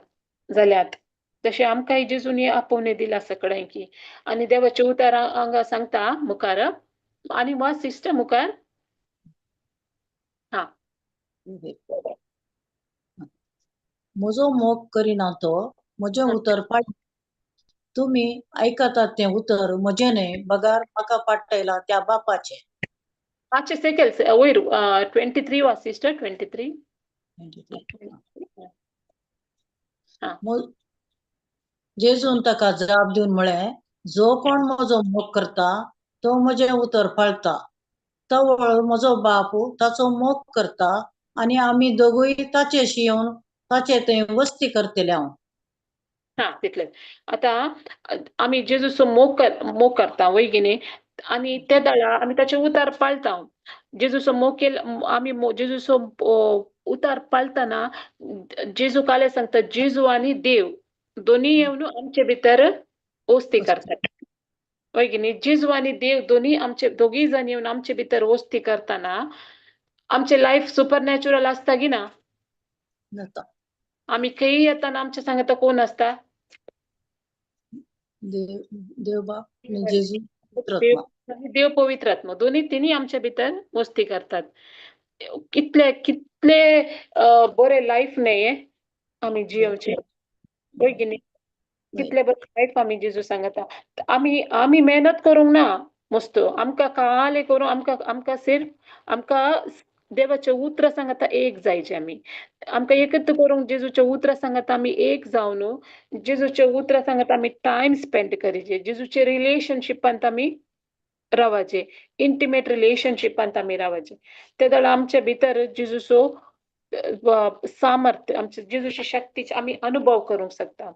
जाल्यात तशें आमकांय जेजूनी आपोवणे दिला सगळ्यांकी आणि देवाचे उतार हांगा सांगता मुखार आणि वाच सिस्टर मुखार हा म्हजो मोग करिना तो म्हजे उतर पाड तुम्ही ऐकतात ते उतर म्हजे न्हय बगार म्हाका पाडटयला त्या बापाचे पांचशे सेकंड्स वयर 23 वाच सिस्टर 23 जेजून ताका जबाब दिवन म्हळें जो कोण म्हजो मोग करता तो म्हजे उतर पाळटा तो म्हजो बाप ताचो मोग करता आनी आमी दोगूय ताचेशी येवन ताचे थंय वस्ती करतले हांव तितले आतां आमी जेजूचो मोग करता वयगिनी आणि त्या दळा आमी ताचे उतार पाळटा जेजूचो मोग केला आमी जेजूचो उतार पाळतना जेजू काले सांगता जेजू आनी देव दोनी येवन आमचे भितर वस्ती करतात वयगिनी जेजू आनी देव दोगी जण येवन आमचे भितर वस्ती करतना आमचे लायफ सुपर नॅचरल आसता की ना आमी खंय येताना आमच्या सांगता कोण आसता देव बाप जेजू देव पवित्र आत्मा दोन्ही तिन्ही आमच्या भितर वस्ती करतात कितले कितले बरे लाईफ नाही आम्ही जियोचे वयगिनी कितले बरे लाईफ आम्ही जेजू सांगता आम्ही मेहनत करूंक ना मस्त आमकां काले करूं आमकां सिर्फ आमकां देवाचे उतर सांगता एक जायचे आमकां एकच करूंक जेजूचे उतर सांगता आमी एक जावन जेजूचे उतर सांगता आमी टायम स्पेंड करीचे जेजूचे रिलेशनशिपांत आमी रावाचे इंटिमेट रिलेशनशिपांत आमी रावाचे ते दळ आमच्या भितर जेजूचो सामर्थ्य आमचे जेजूची शक्तीचे आमी अनुभव करूंक शकता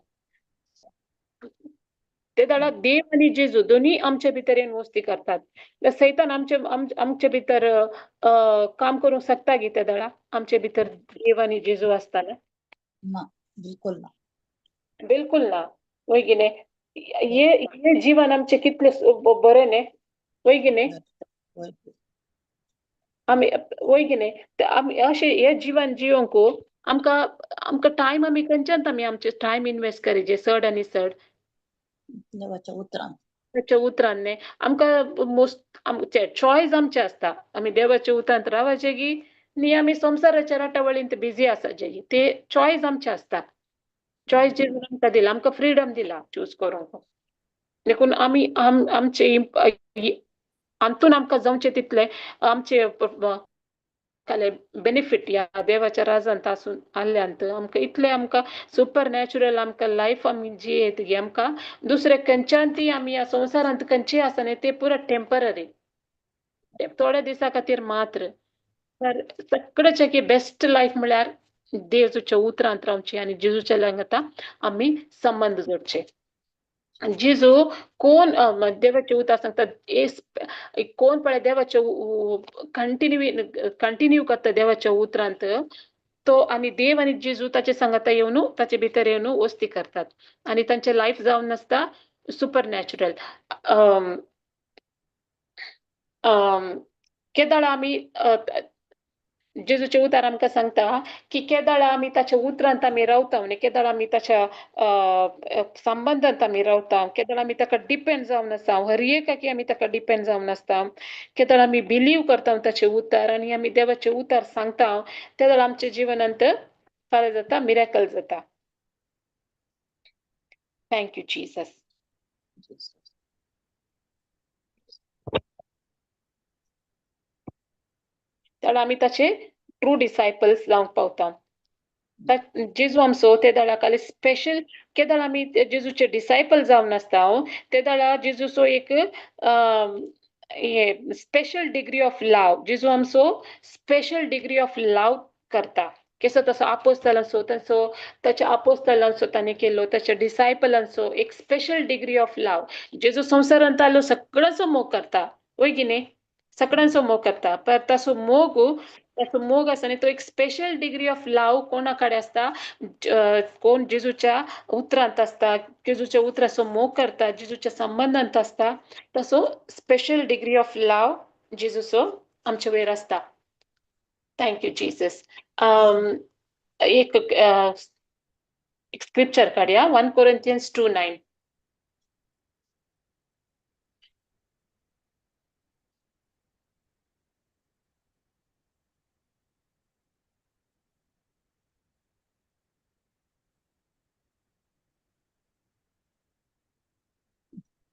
ते दळा देव आणि जेजू दोन्ही आमच्या भितर येवन वस्ती करतात सैतान आमच्या भितर काम करूंक शकता की त्या दळा आमच्या भितर देव आणि जेजू असताना बिलकुल ना वयगिने हे जीवन आमचे कितले बरे ने वयगिने आम्ही वय की नाही ते आम्ही असे हे जीवन जिवंक आमका टाइम आम्ही खंयच्यान आम्ही आमचे टाइम इन्वेस्ट करीजे चड आनी चड देवाच्या उतरांत देवाच्या उतरान न्ही आमकां मोस्ट आमचे चॉयस आमचे आसता आमी देवाच्या उतरांत रावचे की न्ही आमी संवसाराच्या रटावळींत बिझी आसाचे की ते चॉयस आमचे आसता चॉयस जेजून आमकां दिला आमकां फ्रीडम दिला चूज करूंक देखून आमी आमचे हातून आमकां जमचे तितले आमचे बेनिफिट या देवाच्या राजांत आसून आसल्यांत आमकां इतले आमकां सुपर नॅचरल आमकां लायफ आमी जियेत की आमकां दुसरे खंयच्यान ती आमी ह्या संवसारांत खंयचीय आसा न्ही ते पुरो टेम्पररी थोड्या दिसा खातीर मात्र तर सगळेचे की बेस्ट लायफ म्हळ्यार देवाच्या उतरांत रावची आनी जेजूच्या वांगडा आमी संबंध जोडचे जेजू कोण देवाचे उतर सांगतात कोण पळय देवाचे कंटिन्यू करता देवाच्या उतरांत तो आणि देव आणि जेजू ताचे सांगाता येवन ताचे भितर येवन वस्ती करतात आणि तांचे लायफ जावन आसता सुपर नॅचरल केदाळ आमी जेजूचे उतार आमकां सांगता की केदाळ आमी ताच्या उतरांत आमी रावता आनी केदाळ आमी ताच्या संबंधांत आमी रावता केदाळ आमी ताका डिपेंड जावन आसा हर एकाकी आमी ताका डिपेंड जावन आसता केदाळ आमी बिलीव करता ताचे उतार आनी आमी देवाचे उतार सांगता तेदाळ आमच्या जिवनांत फाल्यां जाता मिरेकल जाता थँक्यू जीसस तेदाळ आमी ताचे ट्रू डिसायपल्स जावंक पावता जेजू आमचो ते दळाखाली स्पेशल केदाळ आमी जेजूचे डिसायपल जावन आसता ते दळा जेजूचो एक स्पेशल डिग्री ऑफ लाव जेजू आमचो स्पेशल डिग्री ऑफ लाव करता कसो तसो आपोस्तलांचो ताच्या आपोस्तलांचो ताणें केलो ताच्या डिसायपलांचो एक स्पेशल डिग्री ऑफ लाव जेजू संवसारांत आलो सगळ्यांचो मोग करता वय की न्ही सगळ्यांचो मोग करता पर ताचो मोग आसा न्ही तो एक स्पेशल डिग्री ऑफ लाव कोणा कडेन आसता कोण जेजूच्या उतरांत आसता जेजूच्या उतराचो मोग करता जेजूच्या संबंधांत आसता तसो स्पेशल डिग्री ऑफ लाव जेजूचो आमचे वयर आसता थँक्यू जीसस एक स्क्रिप्चर काडया 1 Corinthians 2:9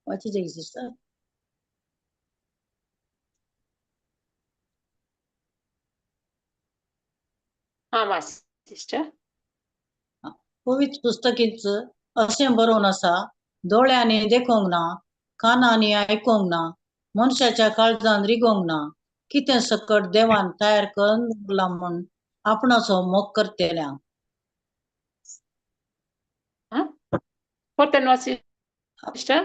वाचीचे सिस्टर हां वाच सिस्टर पवित्र पुस्तकीच अशें बरोवन आसा दोळ्यांनी देखूंक ना कानांनी आयकूंक ना मनशाच्या काळजांत रिगोंक ना कितें सकट देवान तयार करून दवरला म्हूण आपणाचो मोग करतल्यांक परतन वाच सिस्टर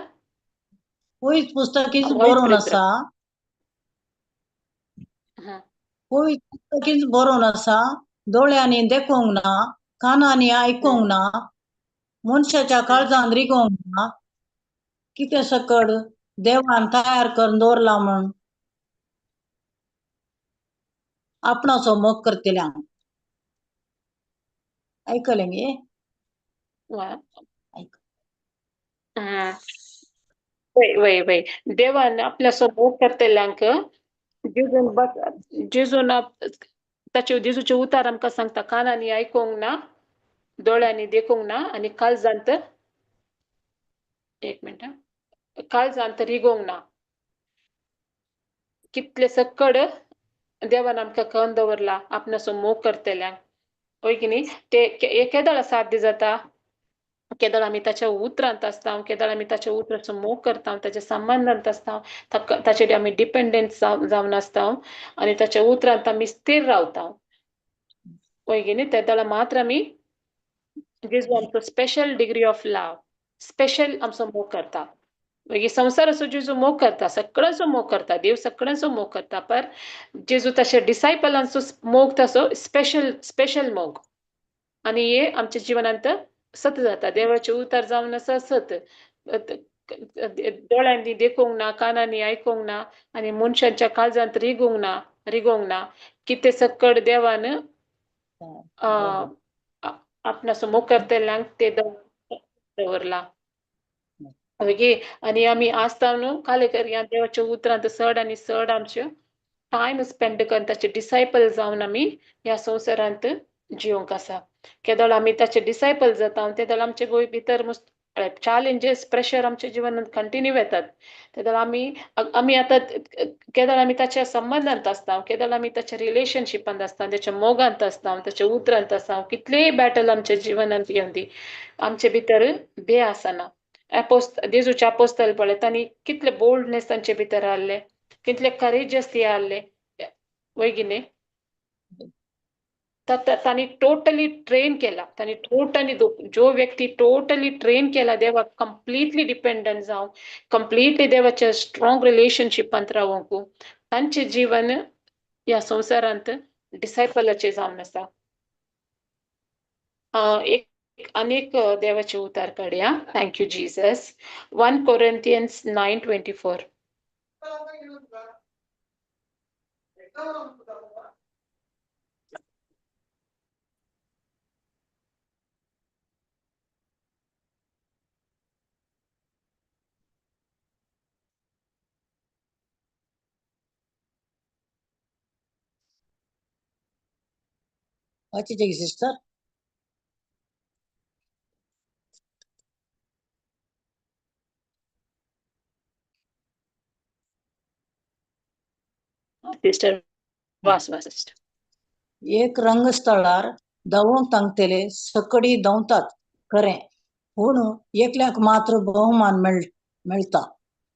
पवित्र पुस्तकीच वॉइस बरोवन ब्रेक आसा हां पवित्र पुस्तकीच बरोवन आसा दोळ्यांनी देखूंक ना कानांनी आयकूंक ना मनशाच्या काळजांत रिगोंक ना कितें सकट देवान तयार करून दवरला म्हूण आपणाचो मोग करतल्यांक ऐकलें गे वय वय देवान आपल्या मोग करतल्यांक जेजून ताचे जेजूचे उतार आमकां सांगता कानांनी आयकूंक ना दोळ्यांनी देखूंक ना आनी काळजांत एक मिनट काळजांत रिगोंक ना कितले सकड देवान आमकां कळून दवरला आपणाचो मोग करतल्यांक होय की न्ही ते केदाळ साध्य जाता केदाळ आमी ताच्या उतरांत आसता केदाळ आमी ताच्या उतराचो मोग करता ताच्या संबंधांत आसता ताचेर आमी डिपेंडंट जावन आसता आनी ताच्या उतरांत आमी स्थिर रावता होय की न्ही तेदाळ मात्र आमी जेजू आमचो स्पेशल डिग्री ऑफ लाव स्पेशल आमचो मोग करता मागीर संवसाराचो जेजू मोग करता सगळ्यांचो मोग करता देव सगळ्यांचो मोग करता पर जेजू ताच्या डिसायपलांचो मोग तसो स्पेशल मोग आनी हे आमच्या जिवनांत सत जाता देवाचे उतार जावन आसा सत दोळ्यांनी देखूंक ना कानांनी आयकूंक ना आनी मनशांच्या काळजांत रिगूंक ना रिगोंगना किती सकड देवानं आपणास मोकरते लँग ते दवरला ओके आणि आम्ही आस्तावनो काले करी देवाच्या उतरांत चड आणि चड आमचे टाइम स्पेंड करून ताचे डिसायपल जावन आमी ह्या संवसारांत जिवंक आसा केदळ आमी ताचे डिसायपल जाता तेदळ आमचे गोंय भितर चॅलेंजेस प्रेशर आमच्या जिवनांत कंटिन्यू येतात तेदळ आमी आतां केदळ आमी ताच्या संबंधांत आसता केदळ आमी ताच्या रिलेशनशिपांत आसता त्याच्या मोगांत आसता त्याच्या उतरांत आसा कितलेय बॅटल आमच्या जिवनांत येवन दी आमचे भितर भे आसना जेजूचे अपोस्तल पळय तांणी कितले बोल्डनेस तांचे भितर आहले कितले करेजियस ते आहले वय तांणी टोटली ट्रेन केला तांणी टोटली जो व्यक्ती टोटली ट्रेन केला देवा कंप्लिटली डिपेंडंट जावं कंप्लिटली देवाच्या स्ट्रॉंग रिलेशनशिपांत रावंक तांचे जीवन या संवसारांत डिसायपलाचे जावन आसा एक अनेक देवाचे उतार काडया थँक्यू जीसस 1 Corinthians 9:24 वाचिते सिस्टर सिस्टर वास सिस्टर एक रंगस्थळार धावूंक तांगतेले सकडी धांवतात खरें पूण एकल्याक मात्र बहुमान मेळटा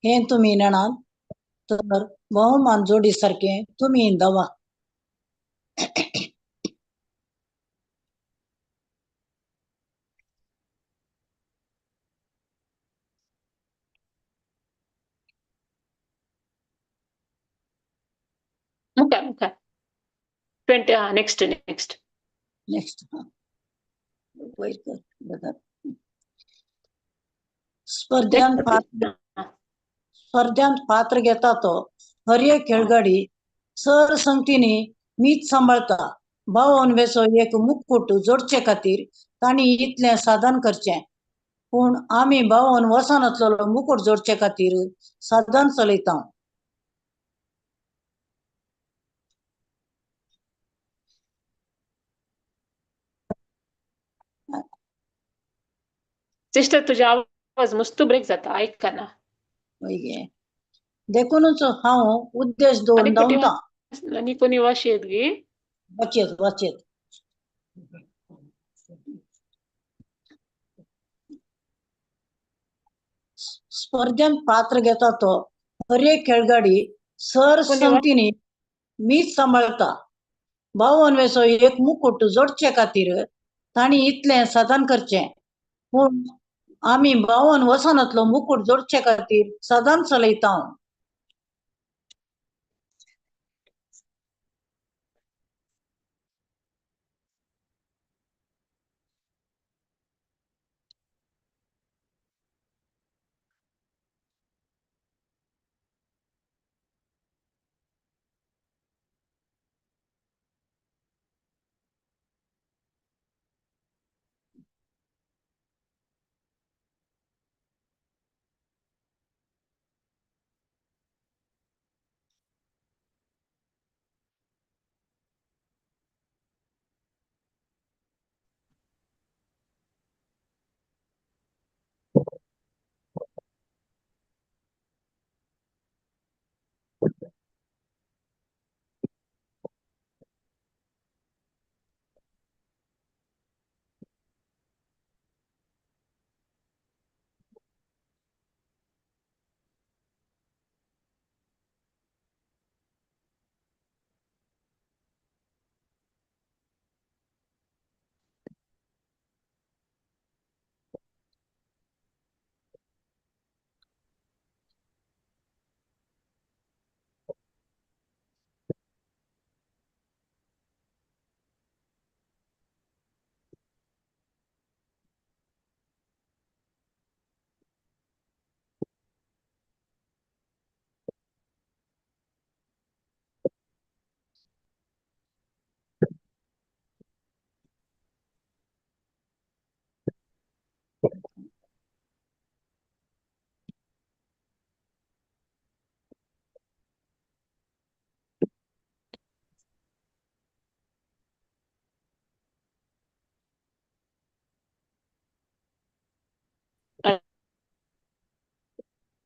हें तुमी नेणात तर बहुमान जोडी सारकें तुमी धांवा मुखार 20 नेक्स्ट नेक्स्ट वयर कर बघा. स्पर्धांत पात्र घेता तो हर एक खेळगडी सर संगतींनी मीच सांबाळता भावन वेसो एक मुकुट जोडचे खातीर तांणी इतलें साधन करचें पूण आमी भावन वसन असलेलो मुकुट जोडचे खातीर साधन चलयता सिस्टर तुझा आवाज मस्त ब्रेक जाता ऐकना वयगे देखूनच हांव उद्देश दवरून धांवता आनी कोणी वाशेत गे वाचेत स्पर्धेंत पात्र घेता तो हर एक खेळगडी सर संगतींनी मीच सांबाळता भावन वेसो एक मुकुट जोडचे खातीर तांणी इतलें साधन करचें पूण आमी भावन वसनातलो मुकुट जोडचे खातीर साधन चलयता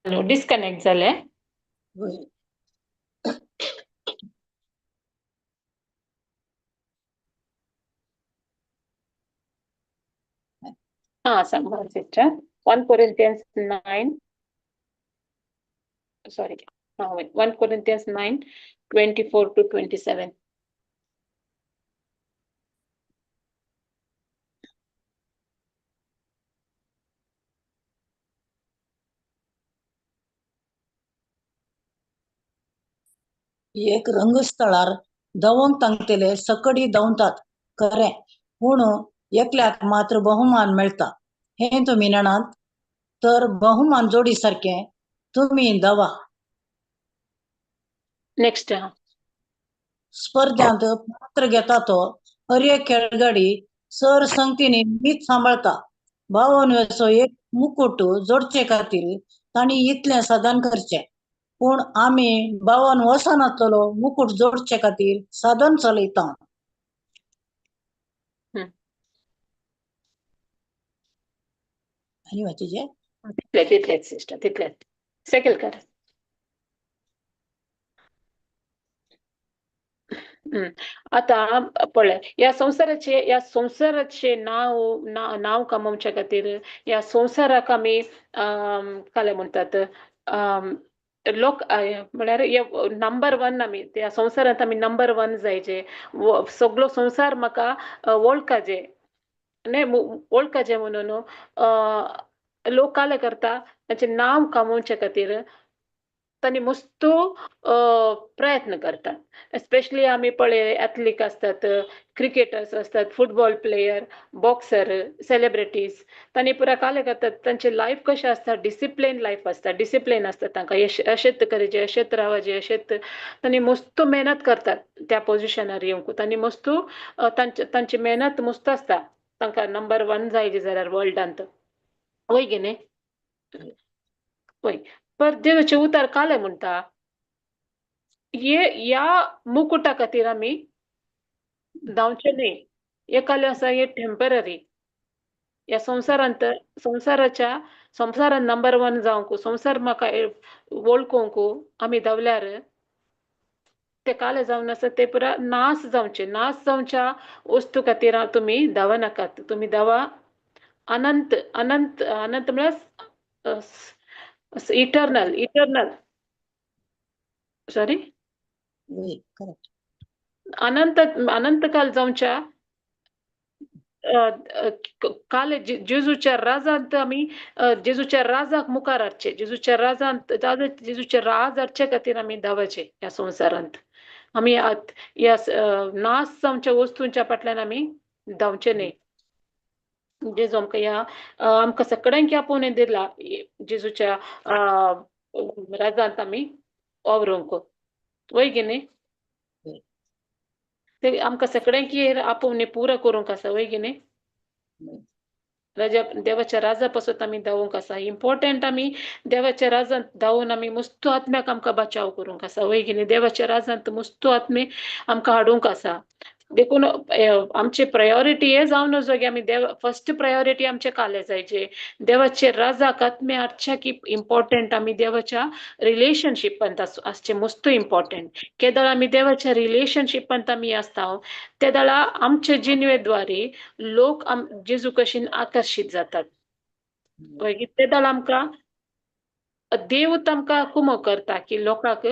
डिस्कनेक्ट झाले. होय. हा सांगा sister. 1 Corinthians 9 sorry 1 Corinthians 9 24 to 27. एक रंगस्थळार धावंक तांगतेले सकडी धांवतात खरें, पूण एकल्याक मात्र बहुमान मेळटा हें तुमी जाणात. तर बहुमान जोडी सारकें तुमी धांवा. नेक्स्ट. स्पर्धांत पात्र घेता तो हर एक खेळगडी सर संगतीने मीच सांबाळता. भावांचो एक मुकुट जोडचे खातीर तांणी इतलें साधन करचें, पूण आमी भावान वसनातलो मुकुट जोडचे खातीर साधन चलयता. आनी वाचीचे तितलेच सिस्टर, तितलेच सेकल कर. आता पळय, या संसाराचे नाव कमवच्या खातीर या संसाराक आमी काय म्हणतात लोक म्हळ्यार नंबर 1 आमी त्या संसारांत आमी नंबर 1 जायचे. सगळो संसार म्हाका वळखाचे वळखाचे म्हणून लोक काय करता तांचे नाव कमवचे खातीर तांणी मस्तो प्रयत्न करतात. एस्पेशली आमी पळय एथलीट असतात, क्रिकेटर्स असतात, फुटबॉल प्लेयर, बॉक्सर, सेलिब्रिटीज, तांणी पुरा काय करतात तांचे लायफ कशें आसता, डिसिप्लिन लायफ आसता, डिसिप्लिन आसता तांकां अशेंच करचें, अशेंच रावचें, अशेंच तांणी मस्त मेहनत करतात त्या पोझिशनार येवंक. तांणी मस्त तांची मेहनत मस्त आसता तांकां नंबर 1 जायचे जाल्यार वर्ल्डांत. वय गे न्ही वय. पर देवाचे उतार काले म्हणटा या मुकुटा खातीर आमी धांवचे न्ही. एकाले आसा हे टेम्पररी. या संसारान नंबर 1 जावंक, संसार म्हाका वळखूंक आमी धांवल्यार ते काले जावन आसा ते पुरा नाश जावच्या वस्तू खातीर तुमी धांवनाकात. तुमी धांवा अनंत अनंत अनंत म्हळ्यार इटर्नल सॉरी करेक्ट. अनंत काल जावच्या काल जेजूच्या राजांत आमी जेजूच्या राजाक मुखार हाडचे, जेजूच्या राज हाडचे खातीर आमी धांवचे ह्या संवसारांत. आमी ह्या नाश जावच्या वस्तूंच्या फाटल्यान आमी धांवचे न्ही. जेजू आमकां सगळ्यांक आपोवन दिला जेजूच्या राजांत आमी वावरूंक. वय गे न्ही ते आमकां सगळ्यांक आपोवन पुरो करूंक आसा. वय गे न्ही देवाच्या राजा पासत आमी धांवूंक आसा. इम्पॉर्टंट आमी देवाच्या राजांत धांवून आमी मस्तो आत्म्याक आमकां बचाव करूंक आसा. वय गे न्ही देवाच्या राजांत मस्तो आत्मे आमकां हाडूंक आसा. देखून आमची प्रायोरिटी हे जावन नजो की आमी फर्स्ट प्रायोरिटी आमचे काले जायचे. देवाचे राजाक आत्मे हाडचे की इम्पॉर्टंट आमी देवाच्या रिलेशनशिपांत आसचे मस्त इम्पॉर्टंट. केदळ आमी देवाच्या रिलेशनशिपांत आमी आसता ते दळा आमचे जिणवेद्वारे लोक जेजू कशीन आकर्षित जातात. ते दळ आमकां देव आमकां कुमो करता की लोकांक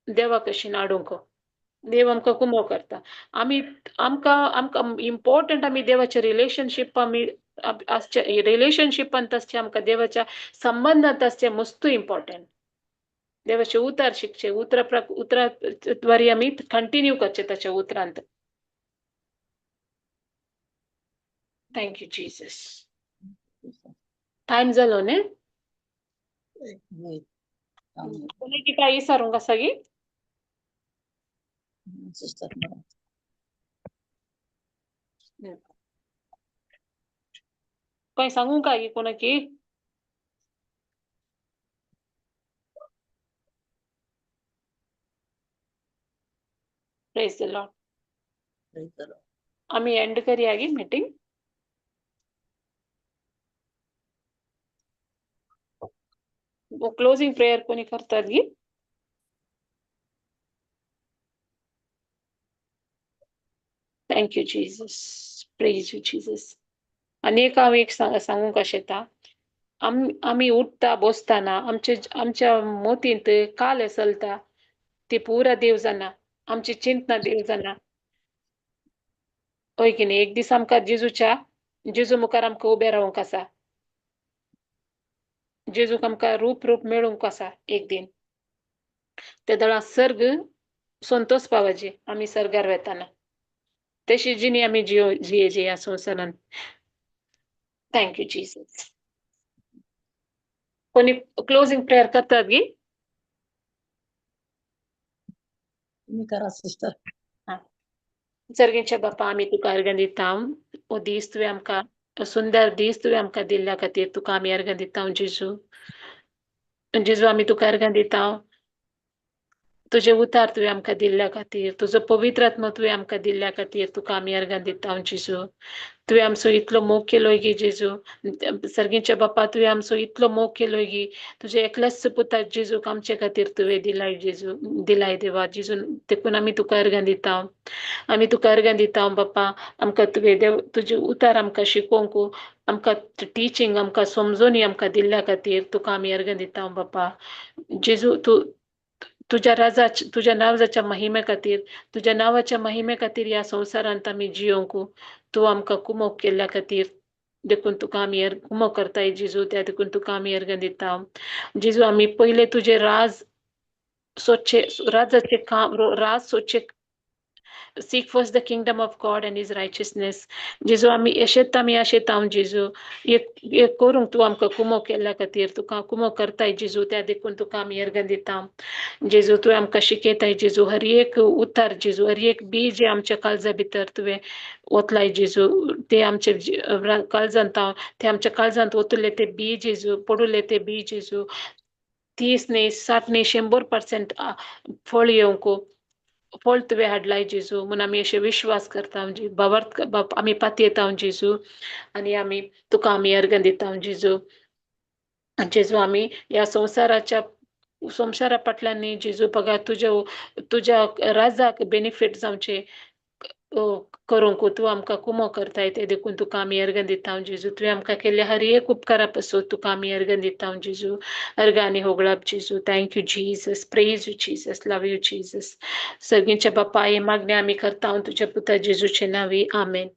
देवा कशीन हाडूंक. देव आमकां कुमो करता. आमकां इम्पॉर्टंट आमी देवाचे रिलेशनशिप रिलेशनशिपांत आसचे, आमकां देवाच्या संबंधांत आसचे मस्त इम्पॉर्टंट. देवाचे उतार शिकचे, उतराद्वारे आमी कंटिन्यू करचे ताच्या उतरांत. Thank you Jesus. टायम जालो न्ही. कोणी काय विचारूंक आसा गी सिस्टर. काय सांगू काय कोणाकी. Praise the Lord. आम्ही एंड करूया गी मीटिंग. क्लोजिंग प्रेयर कोणी करतात गी? Thank you Jesus, praise you Jesus. अनेक हांव एक सांगूंक शकता, आम्ही उठता बसताना आमच्या मोतींत काल चलता ते पुरा देव जाणा, आमची चिंतना देव जाणा. होय की नाही? एक दीस आमकां जेजू मुखार आमकां उबें रावूंक आसा. जेजूक आमकां रूप मेळूंक आसा एक दिन. त्या दळा सर्ग संतोष पावजे आम्ही सर्गार वेताना. तशी जिणी आम्ही जियेजे या संवसारान. Thank you Jesus. कोणी क्लोजिंग प्रेयर करतात गी? तुम्ही करा सिस्टर. सर्गेच्या बापा आम्ही तुका अर्घ दिता. ओ दीस तुवें आमकां सुंदर दीस तुवें आमकां दिल्ल्या खातीर तुका आमी अर्घ दिता जेजू. जेजू आमी तुका अर्घ दिता. तुझे उतार तुवें आमकां दिल्ल्या खातीर, तुजो पवित्र आत्मा तुवें आमकां दिल्ल्या खातीर तुका आमी अर्घ दिता जेजू. तुवें आमचो इतलो मोग केलोय गी जेजू. सर्गेच्या बापा तुवें आमचो इतलो मोग केलोय गी. तुझे एकल्याच पुताक जेजूक आमचे खातीर तुवें दिलाय जेजू, दिलाय देवा जेजू. देखून आमी तुका अर्घ दिता. आमी तुका अर्घ दिता बापा. आमकां तुवें देव तुजे उतार आमकां शिकोवंक, आमकां टिचींग आमकां समजोनी आमकां दिल्ल्या खातीर तुका आमी अर्घ दिता बापा. जेजू तुझ्या नावाच्या महिमे खातीर, तुझ्या नावाच्या महिमे खातीर या संवसारांत आमी जियोंक तूं आमकां कुमोग केल्ल्या खातीर देखून तुका आमी कुमोग करताय जेजू. त्या देखून तुका आमी अर्घ दिता जेजू. आमी पहिले तुझे राज सोचे seek first the kingdom of God and his righteousness. जेजू आमी अशेंत जेजू एक करूंक तूं आमकां कुमोग केल्ल्या खातीर तुका कुमोग करताय जेजू. त्या देखून तुका आमी अर्घ दिता जेजू. तुवें आमकां शिकयताय जेजू हर एक उतार जेजू, हर एक बी जे आमच्या काळजा भितर तुवें ओतलाय जेजू. ते आमचे काळजांत ते आमच्या काळजांत ओतले ते बी जेजू, पडुले ते बी जेजू 30 नाही 60 नाही 100% फळ येवंक फळ तुवें हाडलाय जेजू. म्हणून आमी अशें विश्वास करता आमी पातयेता जेजू. आनी आमी तुका आमी अर्घ दिता जेजू. जेजू आमी ह्या संवसारा फाटल्यान जेजू बघा तुज्या राजाक बेनिफीट जावचे करूंक तूं आमकां कुमोग करताय. ते देखून तुका आमी अर्घ दिता जेजू. तुवें आमकां केल्ल्या हर एक उपकारा पासून तुका आमी अर्घ दिता जेजू. अर्घ आनी होगळाप जेजू. Thank you Jesus, praise you Jesus, love you Jesus. सगळींच्या बापा हे मागणी आमी करता तुझ्या पुता जेजूचे नावी. आमेन.